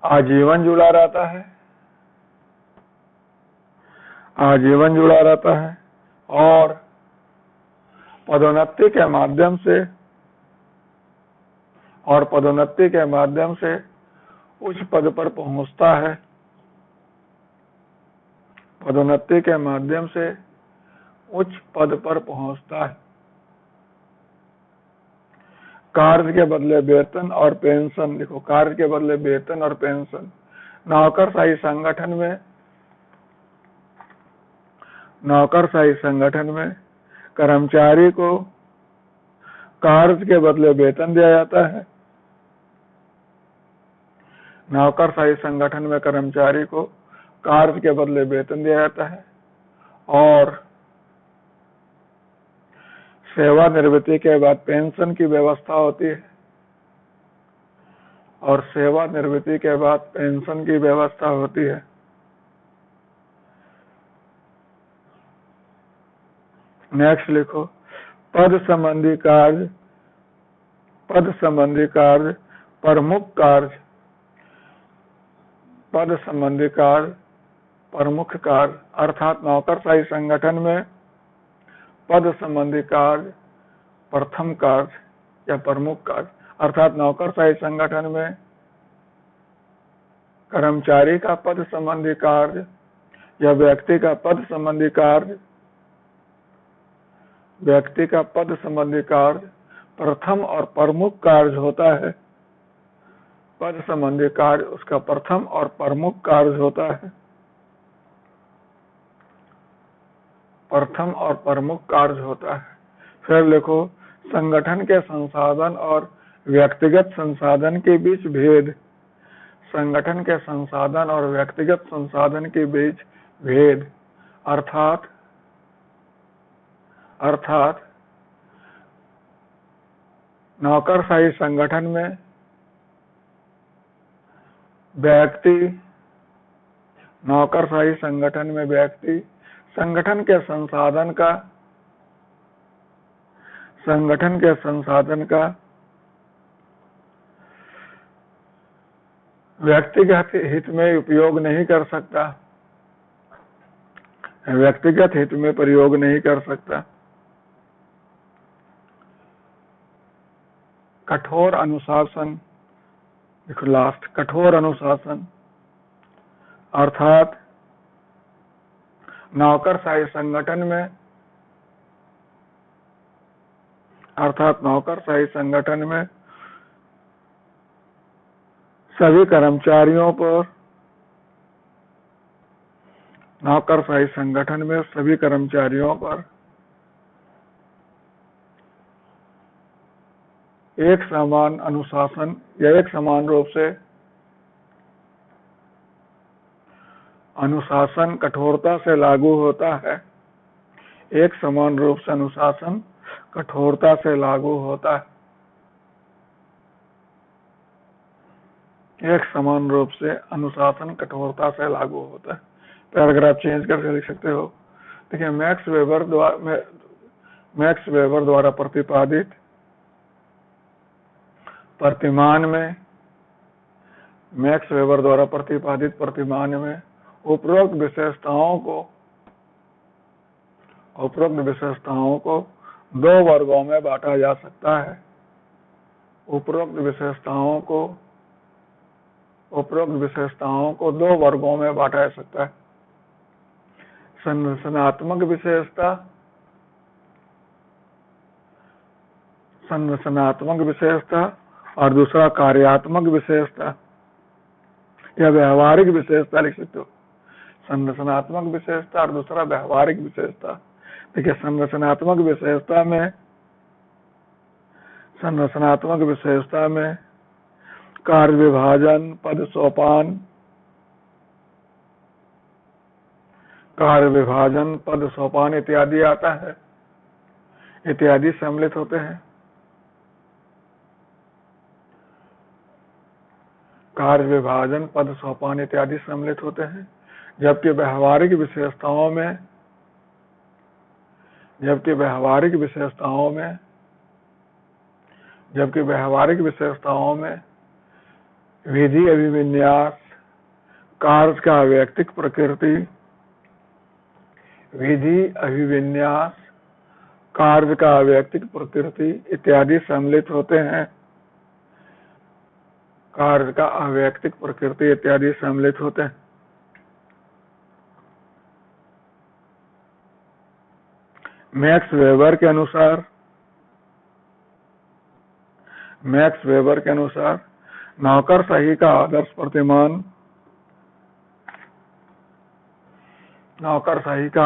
आजीवन जुड़ा रहता है और पदोन्नति के माध्यम से उच्च पद पर पहुंचता है। पदोन्नति के माध्यम से उच्च पद पर पहुंचता है। कार्य के बदले वेतन और पेंशन। देखो, कार्य के बदले वेतन और पेंशन। नौकरशाही संगठन में कर्मचारी को कार्य के बदले वेतन दिया जाता है। नौकरशाही संगठन में कर्मचारी को कार्य के बदले वेतन दिया जाता है और सेवानिवृत्ति के बाद पेंशन की व्यवस्था होती है। नेक्स्ट लिखो, पद संबंधी कार्य, प्रमुख कार्य। पद संबंधी कार्य, प्रमुख कार्य अर्थात नौकरशाही संगठन में पद संबंधी कार्य प्रथम कार्य या प्रमुख कार्य। अर्थात नौकरशाही संगठन में कर्मचारी का पद संबंधी कार्य या व्यक्ति का पद संबंधी कार्य प्रथम और प्रमुख कार्य होता है। पद संबंधी कार्य उसका प्रथम और प्रमुख कार्य होता है। फिर लिखो, संगठन के संसाधन और व्यक्तिगत संसाधन के बीच भेद। संगठन के संसाधन और व्यक्तिगत संसाधन के बीच भेद अर्थात नौकरशाही संगठन में व्यक्ति संगठन के संसाधन का व्यक्तिगत हित में उपयोग नहीं कर सकता। व्यक्तिगत हित में प्रयोग नहीं कर सकता। कठोर अनुशासन। देखो लास्ट, कठोर अनुशासन अर्थात नौकरशाही संगठन में सभी कर्मचारियों पर एक समान अनुशासन या एक समान रूप से अनुशासन कठोरता से लागू होता है। एक समान रूप से अनुशासन कठोरता से लागू होता है। एक समान रूप से अनुशासन कठोरता से लागू होता है। पैराग्राफ चेंज करके लिख सकते हो। देखिए, मैक्स वेबर द्वारा प्रतिपादित प्रतिमान में उपरोक्त विशेषताओं को दो वर्गों में बांटा जा सकता है। उपरोक्त विशेषताओं को दो वर्गों में बांटा जा सकता है। संरचनात्मक विशेषता और दूसरा कार्यात्मक विशेषता या व्यवहारिक विशेषता लिख सकते हो। संरचनात्मक विशेषता और दूसरा व्यवहारिक विशेषता। देखिए, संरचनात्मक विशेषता में कार्य विभाजन, पद सोपान इत्यादि आता है, इत्यादि सम्मिलित होते हैं। कार्य विभाजन, पद सोपान इत्यादि सम्मिलित होते हैं। जबकि व्यावहारिक विशेषताओं में विधि अभिविन्यास, कार्य का अवैयक्तिक प्रकृति इत्यादि सम्मिलित होते हैं। मैक्स वेबर के अनुसार नौकरशाही का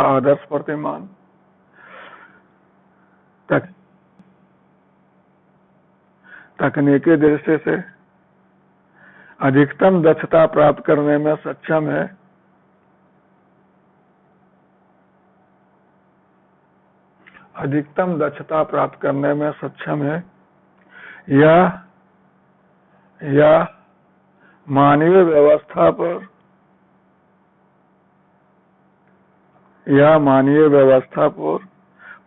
आदर्श प्रतिमान तकनीकी दृष्टि से अधिकतम दक्षता प्राप्त करने में सक्षम है। यह मानवीय व्यवस्था पर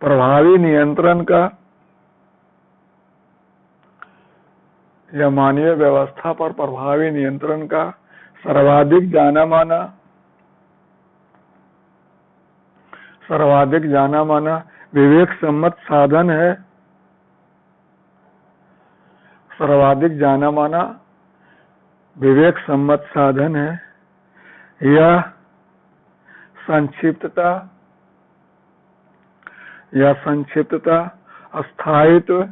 प्रभावी नियंत्रण का सर्वाधिक जाना माना विवेक सम्मत साधन है। यह संक्षिप्तता, स्थायित्व,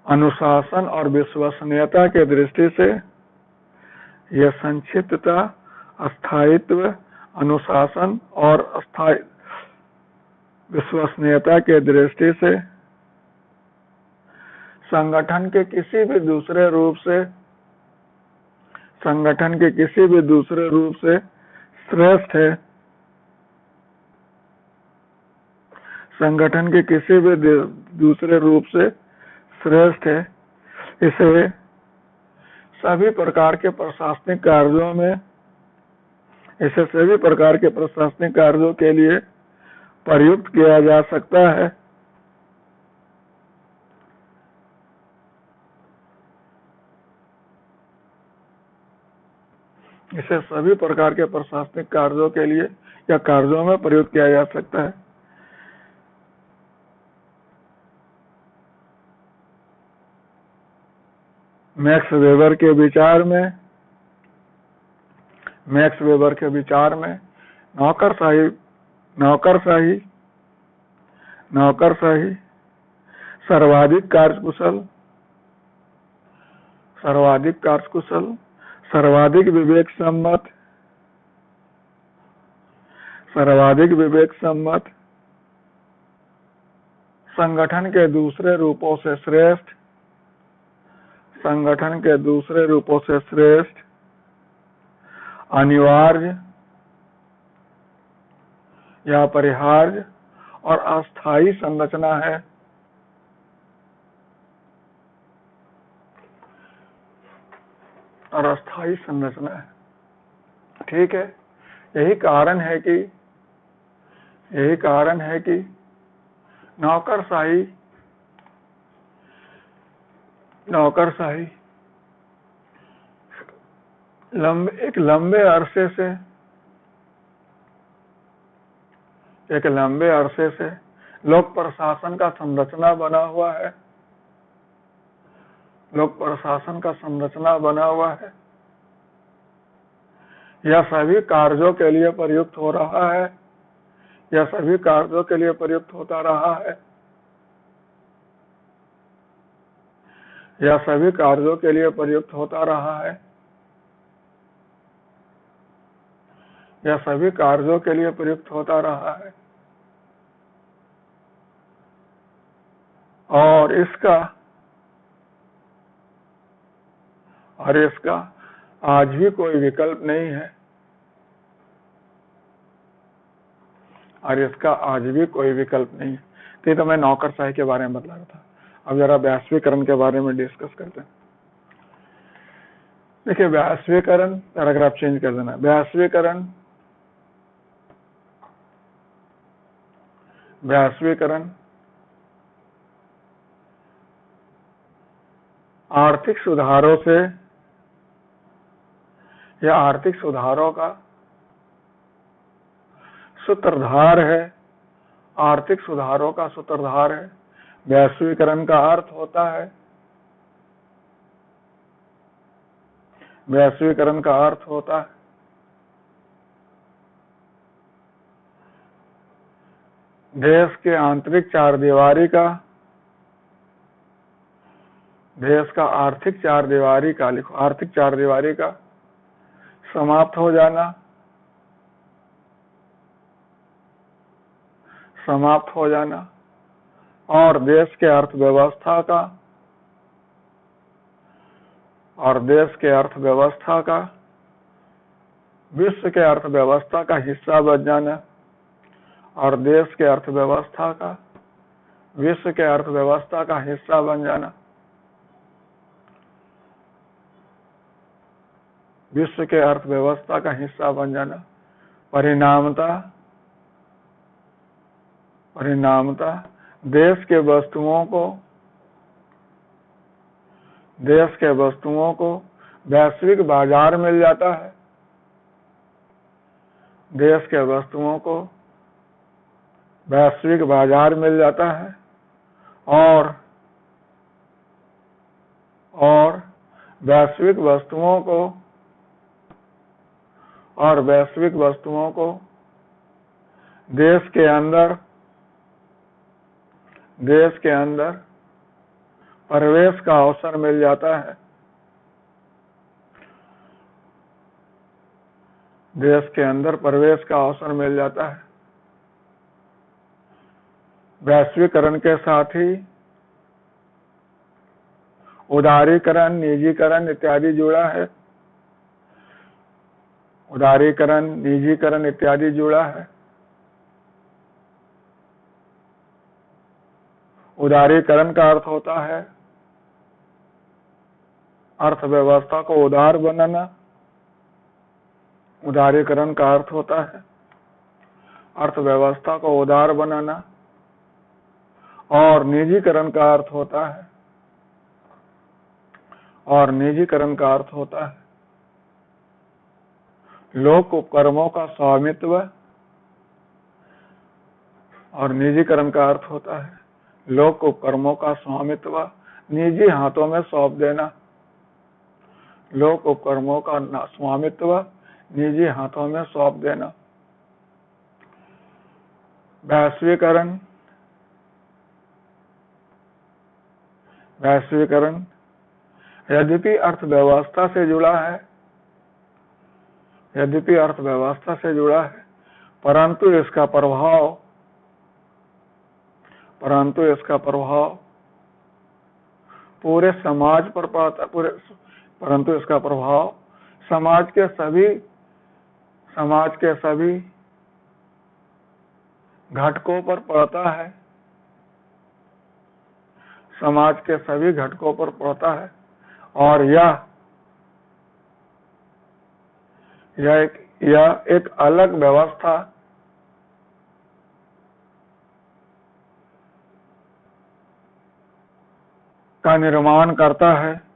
अनुशासन और विश्वसनीयता के दृष्टि से संगठन के किसी भी दूसरे रूप से श्रेष्ठ है। इसे सभी प्रकार के प्रशासनिक कार्यों के लिए प्रयुक्त किया जा सकता है। इसे सभी प्रकार के प्रशासनिक कार्यों के लिए या कार्यों में प्रयुक्त किया जा सकता है। मैक्स वेबर के विचार में नौकरशाही सर्वाधिक कार्यकुशल, सर्वाधिक विवेक सम्मत, संगठन के दूसरे रूपों से श्रेष्ठ, अनिवार्य या अपरिहार्य और अस्थायी संरचना है। ठीक है। यही कारण है कि नौकरशाही एक लंबे अरसे से लोक प्रशासन का संरचना बना हुआ है। यह सभी कार्यों के लिए प्रयुक्त हो रहा है। यह सभी कार्यों के लिए प्रयुक्त होता रहा है। यह सभी कार्यों के लिए प्रयुक्त होता रहा है और इसका आज भी कोई विकल्प नहीं है तो मैं नौकरशाही के बारे में बता रहा था। अब जरा वैश्वीकरण के बारे में डिस्कस करते हैं। देखिए, वैश्वीकरण, पैराग्राफ चेंज कर देना। वैश्वीकरण आर्थिक सुधारों से या आर्थिक सुधारों का सूत्रधार है। आर्थिक सुधारों का सूत्रधार है। वैश्वीकरण का अर्थ होता है देश के आंतरिक चारदीवारी का, देश का आर्थिक चारदीवारी का, लिखो, आर्थिक चारदीवारी का समाप्त हो जाना और देश के अर्थव्यवस्था का विश्व के अर्थव्यवस्था का हिस्सा बन जाना और देश के अर्थव्यवस्था का विश्व के अर्थव्यवस्था का हिस्सा बन जाना। विश्व के अर्थव्यवस्था का हिस्सा बन जाना। परिणामतः देश के वस्तुओं को वैश्विक बाजार मिल जाता है। देश के वस्तुओं को वैश्विक बाजार मिल जाता है और वैश्विक वस्तुओं को देश के अंदर प्रवेश का अवसर मिल जाता है। देश के अंदर प्रवेश का अवसर मिल जाता है। वैश्वीकरण के साथ ही उदारीकरण, निजीकरण इत्यादि जुड़ा है। उदारीकरण, निजीकरण इत्यादि जुड़ा है। उदारीकरण का अर्थ होता है अर्थव्यवस्था को उदार बनाना। उदारीकरण का अर्थ होता है अर्थव्यवस्था को उदार बनाना और निजीकरण का अर्थ होता है लोक उपक्रमों का स्वामित्व और निजीकरण का अर्थ होता है लोक उपक्रमों का स्वामित्व निजी हाथों में सौंप देना। लोक उपक्रमों का स्वामित्व निजी हाथों में सौंप देना। वैश्वीकरण यद्यपि अर्थव्यवस्था से जुड़ा है परंतु इसका प्रभाव पूरे समाज पर पड़ता है। परंतु इसका प्रभाव समाज के सभी घटकों पर पड़ता है। समाज के सभी घटकों पर पड़ता है और यह एक अलग व्यवस्था का निर्माण करता है।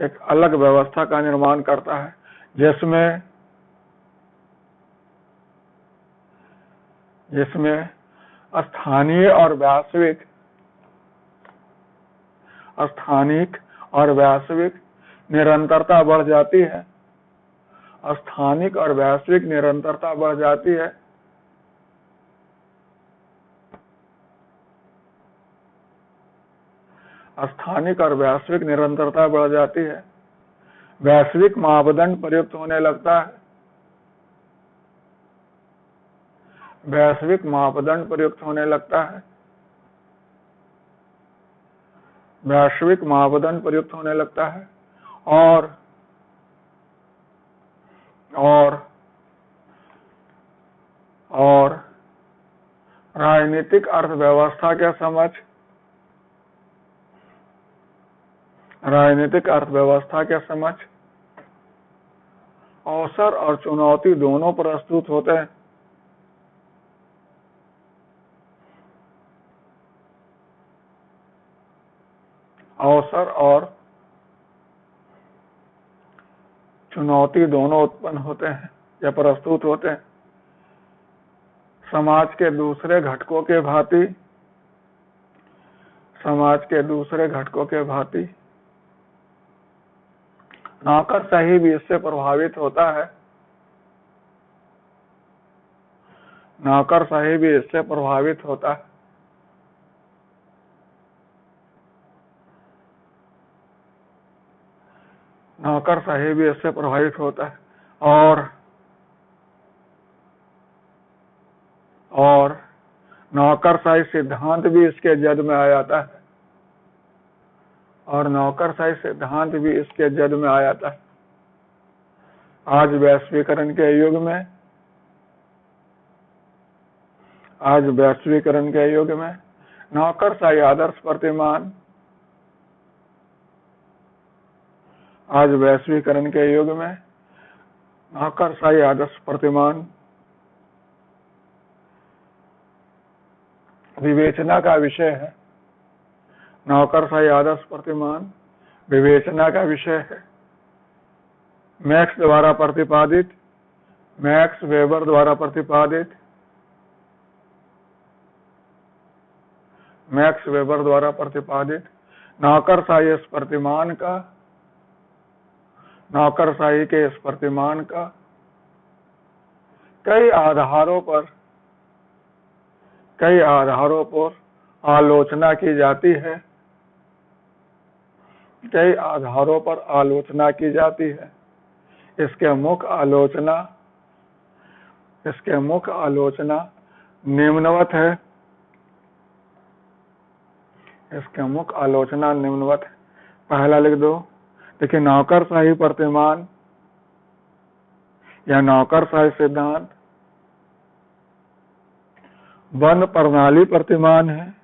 एक अलग व्यवस्था का निर्माण करता है जिसमें स्थानीय और वैश्विक निरंतरता बढ़ जाती है। स्थानिक और वैश्विक निरंतरता बढ़ जाती है। स्थानिक और वैश्विक निरंतरता बढ़ जाती है वैश्विक मापदंड प्रयुक्त होने लगता है। वैश्विक मापदंड प्रयुक्त होने लगता है। वैश्विक मापदंड प्रयुक्त होने लगता है। और राजनीतिक अर्थव्यवस्था के समझ, राजनीतिक अर्थव्यवस्था के समझ अवसर और चुनौती दोनों प्रस्तुत होते हैं। अवसर और चुनौती दोनों उत्पन्न होते हैं या प्रस्तुत होते हैं। समाज के दूसरे घटकों के भांति, समाज के दूसरे घटकों के भांति नौकरशाही भी इससे प्रभावित होता है। नौकरशाही भी इससे प्रभावित होता है। नौकरशाही भी इससे प्रभावित होता है। और नौकरशाही सिद्धांत भी इसके जद में आ जाता है। और नौकरशाही सिद्धांत भी इसके जद में आ जाता है। आज वैश्वीकरण के युग में, आज वैश्वीकरण के युग में नौकरशाही आदर्श प्रतिमान, आज वैश्वीकरण के युग में नौकरशाही आदर्श प्रतिमान विवेचना का विषय है। नौकरशाही आदर्श प्रतिमान विवेचना का विषय है। मैक्स द्वारा प्रतिपादित, मैक्स वेबर द्वारा प्रतिपादित, मैक्स वेबर द्वारा प्रतिपादित नौकरशाही इस प्रतिमान का, नौकरशाही के इस प्रतिमान का कई आधारों पर आलोचना की जाती है। कई आधारों पर आलोचना की जाती है। इसके मुख्य आलोचना निम्नवत है। इसके मुख्य आलोचना निम्नवत है। पहला लिख दो। देखिए, नौकरशाही प्रतिमान या नौकरशाही सिद्धांत वन प्रणाली प्रतिमान है।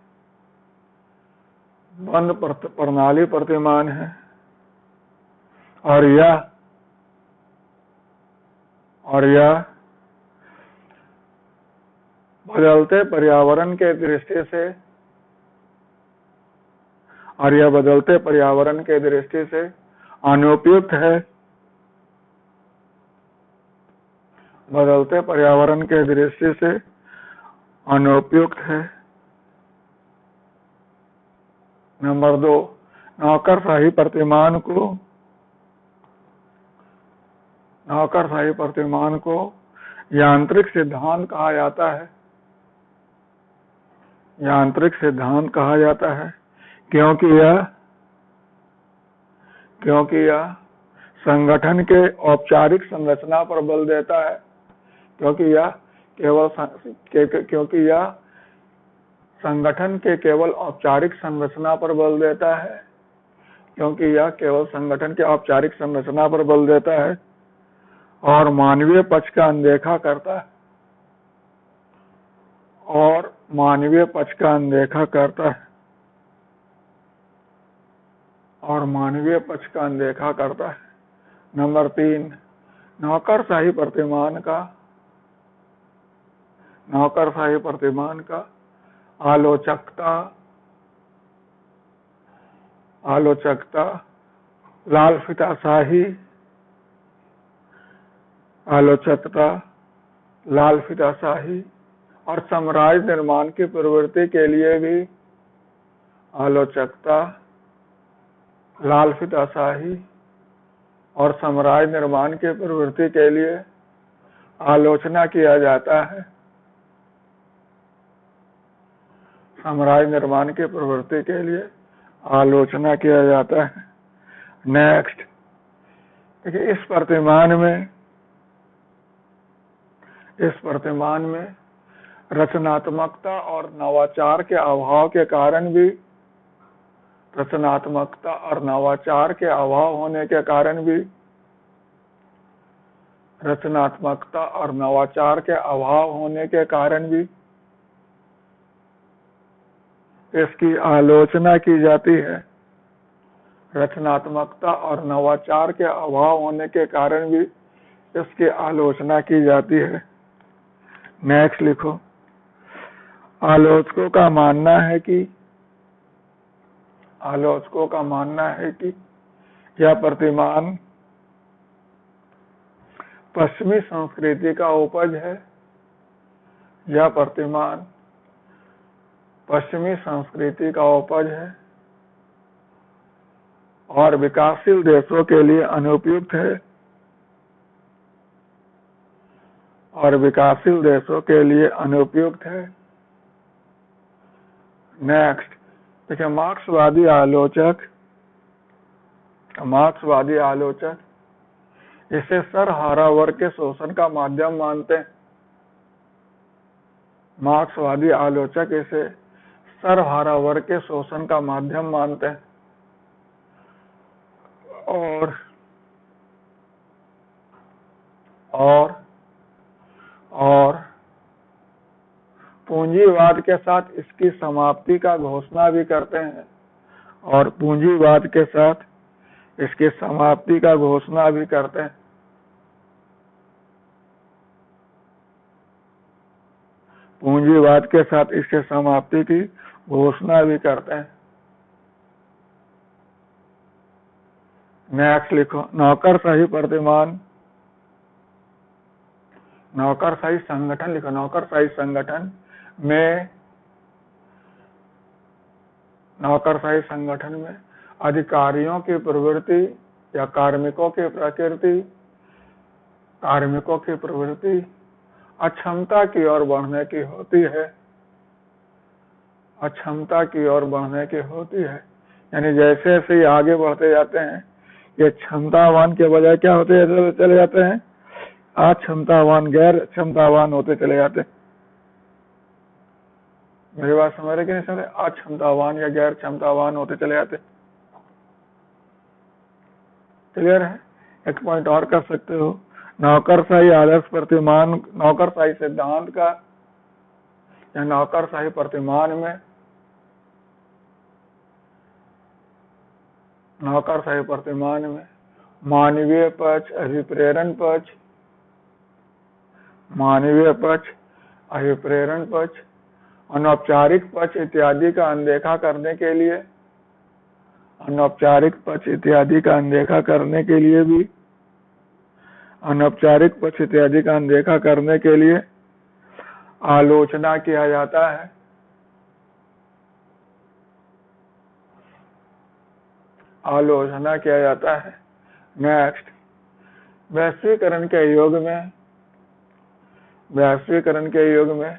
वन प्रणाली प्रतिमान है। और यह बदलते पर्यावरण के दृष्टि से, और यह बदलते पर्यावरण के दृष्टि से अनुपयुक्त है। बदलते पर्यावरण के दृष्टि से अनुपयुक्त है। नंबर 2, नौकरशाही प्रतिमान को यांत्रिक सिद्धांत कहा जाता है। यांत्रिक सिद्धांत कहा जाता है क्योंकि यह संगठन के औपचारिक संरचना पर बल देता है। क्योंकि यह संगठन के केवल औपचारिक संरचना पर बल देता है। क्योंकि यह केवल संगठन के औपचारिक संरचना पर बल देता है और मानवीय पक्ष का अनदेखा करता है। और मानवीय पक्ष का अनदेखा करता है। और मानवीय पक्ष का अनदेखा करता है। नंबर 3, नौकरशाही प्रतिमान का आलोचकता, लालफिताशाही और साम्राज्य निर्माण की प्रवृत्ति के लिए भी आलोचकता, लालफिताशाही और साम्राज्य निर्माण की प्रवृत्ति के लिए आलोचना किया जाता है। साम्राज्य निर्माण की प्रवृत्ति के लिए आलोचना किया जाता है। नेक्स्ट, देखिए, इस प्रतिमान में रचनात्मकता और नवाचार के अभाव के कारण भी रचनात्मकता और नवाचार के अभाव होने के कारण भी रचनात्मकता और नवाचार के अभाव होने के कारण भी इसकी आलोचना की जाती है। रचनात्मकता और नवाचार के अभाव होने के कारण भी इसकी आलोचना की जाती है। नेक्स्ट लिखो। आलोचकों का मानना है कि यह प्रतिमान पश्चिमी संस्कृति का उपज है। यह प्रतिमान पश्चिमी संस्कृति का उपज है और विकासशील देशों के लिए अनुपयुक्त है। नेक्स्ट देखिए, मार्क्सवादी आलोचक इसे सर्वहारा वर्ग के शोषण का माध्यम मानते हैं। मार्क्सवादी आलोचक इसे सर्वहारा वर्ग के शोषण का माध्यम मानते हैं और पूंजीवाद के साथ इसकी समाप्ति का घोषणा भी करते हैं। पूंजीवाद के साथ इसकी समाप्ति का घोषणा भी करते हैं। नेक्स्ट लिखो। नौकरशाही संगठन लिखो। नौकरशाही संगठन में अधिकारियों की प्रवृत्ति या कार्मिकों की प्रवृत्ति अक्षमता की ओर बढ़ने की होती है। यानी जैसे जैसे आगे बढ़ते जाते हैं, ये क्षमतावान के बजाय क्या होते चले जाते हैं? अक्षमतावान, गैर क्षमतावान होते चले जाते हैं। मेरी बात समझ रहे कि नहीं समझ रहे? अक्षमतावान या गैर क्षमतावान होते चले जाते। क्लियर है? एक पॉइंट और कर सकते हो। नौकरशाही आदर्श प्रतिमान, नौकरशाही सिद्धांत का या नौकरशाही प्रतिमान में मानवीय पक्ष, अभिप्रेरण पक्ष, अनौपचारिक पक्ष इत्यादि का अनदेखा करने के लिए आलोचना किया जाता है। नेक्स्ट, वैश्वीकरण के युग में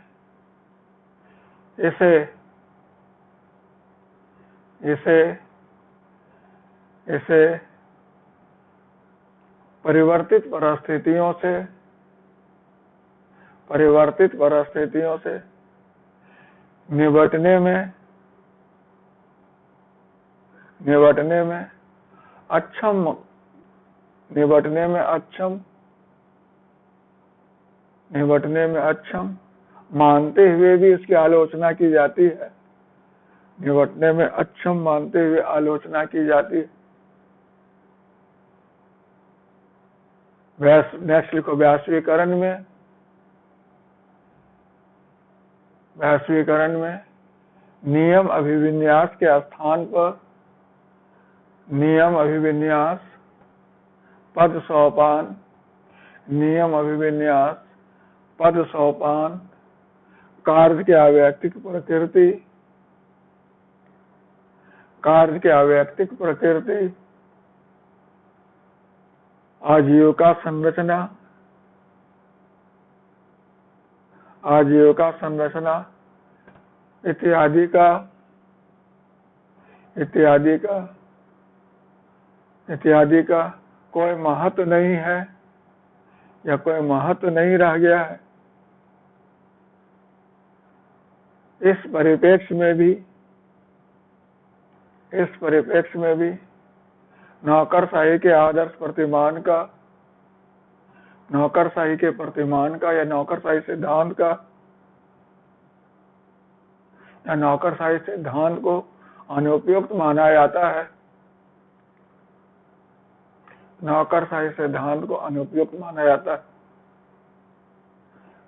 इसे परिवर्तित परिस्थितियों से निपटने में अक्षम मानते हुए भी इसकी आलोचना की जाती है। नेक्स्ट लिखो। वैश्वीकरण में नियम अभिविन्यास के स्थान पर पद सोपान, कार्य की अवैयक्तिक प्रकृति, आजीविका संरचना इत्यादि कोई महत्व नहीं है या कोई महत्व नहीं रह गया है। इस परिप्रेक्ष्य में भी नौकरशाही के आदर्श प्रतिमान का, नौकरशाही के प्रतिमान का या नौकरशाही सिद्धांत का या नौकरशाही सिद्धांत को अनुपयुक्त माना जाता है। नौकरशाही सिद्धांत को अनुपयुक्त माना जाता है।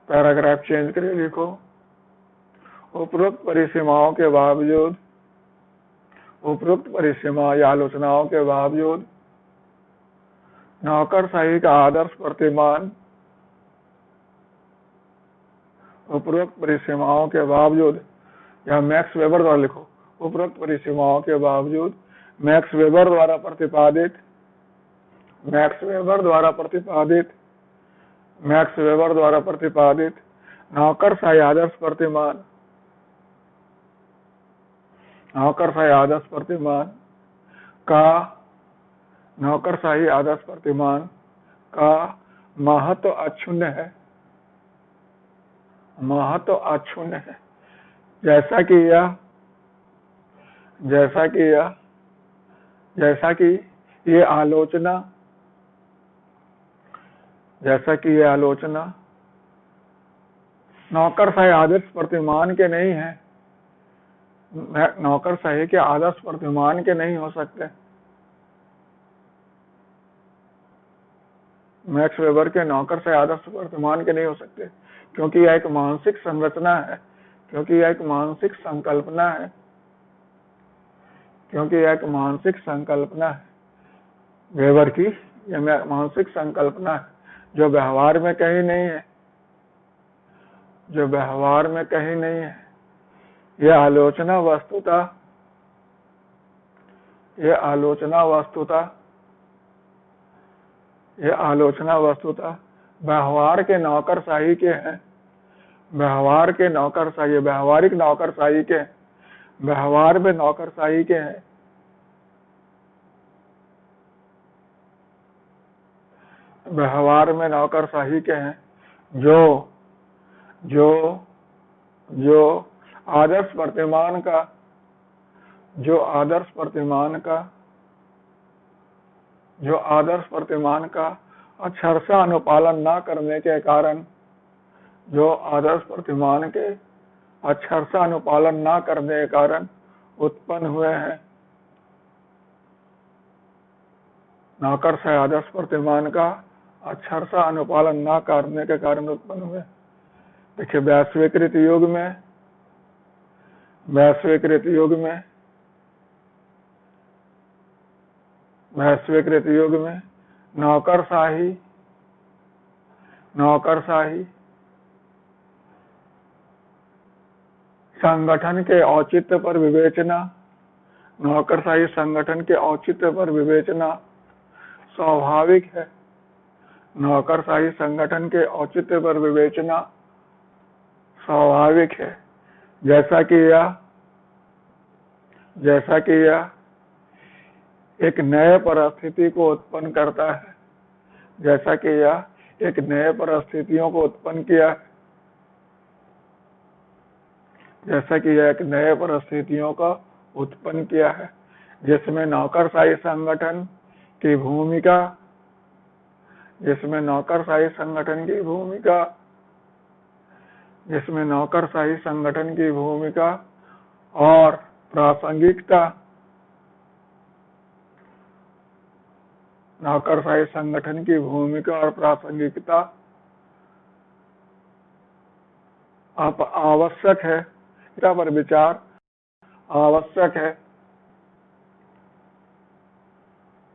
पैराग्राफ चेंज करके लिखो। उपरोक्त परिसीमाओं के बावजूद, उपरोक्त परिसीमा या आलोचनाओं के बावजूद नौकरशाही का आदर्श प्रतिमान, उपरोक्त परिसीमाओं के बावजूद, या मैक्स वेबर द्वारा लिखो, उपरोक्त परिसीमाओं के बावजूद मैक्स वेबर द्वारा प्रतिपादित नौकरशाही आदर्श प्रतिमान, नौकरशाही आदर्श प्रतिमान का महत्व अक्षुण्ण है, महत्व अक्षुण्ण है। जैसा कि ये आलोचना नौकरशाही आदर्श प्रतिमान के नहीं है, नौकरशाही के आदर्श प्रतिमान के नहीं हो सकते। मैक्स वेबर के नौकरशाही आदर्श प्रतिमान के नहीं हो सकते, क्योंकि यह एक मानसिक संरचना है, क्योंकि यह एक मानसिक संकल्पना है, क्योंकि यह एक मानसिक संकल्पना है। वेबर की यह मानसिक संकल्पना है जो व्यवहार में कहीं नहीं है, जो व्यवहार में कहीं नहीं है। यह आलोचना वस्तुतः व्यवहार के नौकरशाही के हैं, व्यावहारिक नौकरशाही के, व्यवहार में नौकरशाही के हैं। व्यवहार में नौकरशाही के हैं जो आदर्श प्रतिमान का अक्षरशः अनुपालन न करने के कारण, जो आदर्श प्रतिमान के अक्षरशः अनुपालन न करने के कारण उत्पन्न हुए हैं। नौकरशाही आदर्श प्रतिमान का अक्षरशः अनुपालन न करने के कारण उत्पन्न हुए। देखिए, वैश्वीकृत युग में नौकरशाही संगठन के औचित्य पर विवेचना, नौकरशाही संगठन के औचित्य पर विवेचना स्वाभाविक है। नौकरशाही संगठन के औचित्य पर विवेचना स्वाभाविक है, जैसा कि यह एक नए परिस्थिति को उत्पन्न करता है, जैसा कि यह एक नए परिस्थितियों को उत्पन्न किया है, जैसा कि यह एक नए परिस्थितियों का उत्पन्न किया है, जिसमें नौकरशाही संगठन की भूमिका और प्रासंगिकता, नौकरशाही संगठन की भूमिका और प्रासंगिकता आवश्यक है, इस पर विचार आवश्यक है।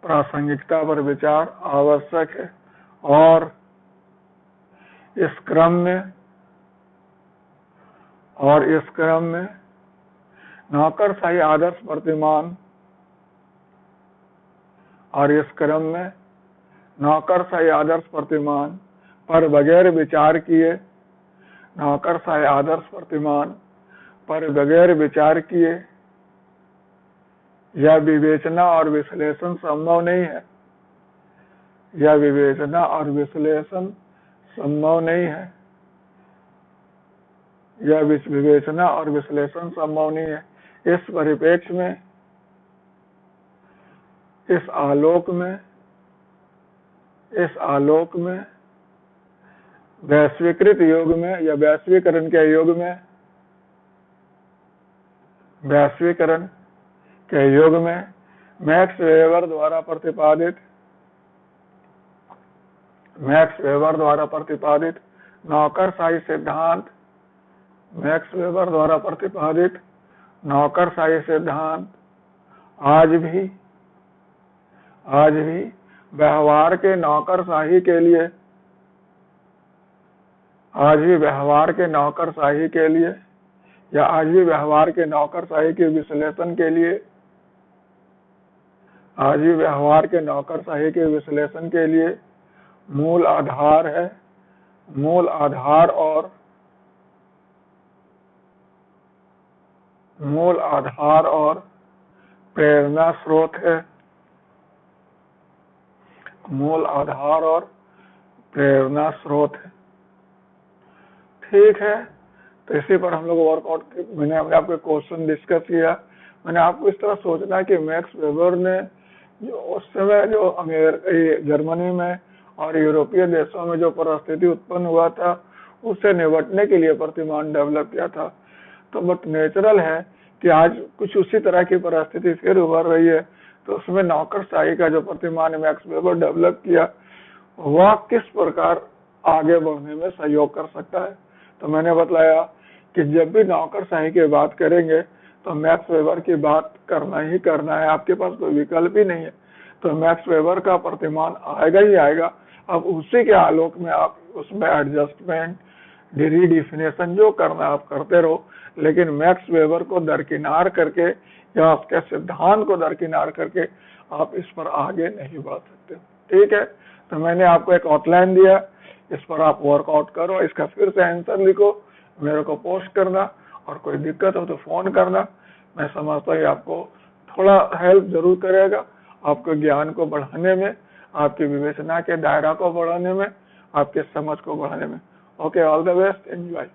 प्रासंगिकता पर विचार आवश्यक है, और इस क्रम में नौकरशाही आदर्श प्रतिमान पर बगैर विचार किए, नौकरशाही आदर्श प्रतिमान पर बगैर विचार किए यह विवेचना और विश्लेषण संभव नहीं है। यह विवेचना और विश्लेषण संभव नहीं है। यह विवेचना और विश्लेषण संभव नहीं है। इस परिप्रेक्ष्य में, इस आलोक में वैश्वीकृत युग में या वैश्वीकरण के युग में, मैक्स वेबर द्वारा प्रतिपादित नौकरशाही सिद्धांत आज भी व्यवहार के नौकरशाही के लिए या आज भी व्यवहार के नौकरशाही के विश्लेषण के लिए मूल आधार और प्रेरणा स्रोत है। ठीक है, तो इसी पर हम लोग वर्कआउट, मैंने आपको क्वेश्चन डिस्कस किया। मैंने आपको इस तरह सोचना कि मैक्स वेबर ने जो उस समय जो जर्मनी में और यूरोपीय देशों में जो परिस्थिति उत्पन्न हुआ था उससे निपटने के लिए प्रतिमान डेवलप किया था। तो बट नेचुरल है कि आज कुछ उसी तरह की परिस्थिति फिर उभर रही है, तो उसमें नौकरशाही का जो प्रतिमान मैक्स वेबर डेवलप किया वह किस प्रकार आगे बढ़ने में सहयोग कर सकता है। तो मैंने बतलाया कि जब भी नौकरशाही की बात करेंगे तो मैक्स वेबर की बात करना ही करना है, आपके पास कोई विकल्प ही नहीं है। तो मैक्स वेबर का प्रतिमान आएगा ही आएगा। अब उसी के आलोक में आप उसमें एडजस्टमेंट, रीडिफिनेशन जो करना आप करते रहो, लेकिन मैक्स वेबर को दरकिनार करके या उसके सिद्धांत को दरकिनार करके आप इस पर आगे नहीं बढ़ सकते। ठीक है, तो मैंने आपको एक आउटलाइन दिया, इस पर आप वर्कआउट करो, इसका फिर से आंसर लिखो, मेरे को पोस्ट करना, और कोई दिक्कत हो तो फोन करना। मैं समझता हूँ आपको थोड़ा हेल्प जरूर करेगा, आपको ज्ञान को बढ़ाने में, आपकी विवेचना के दायरा को बढ़ाने में, आपके समझ को बढ़ाने में। Okay, all the best, enjoy.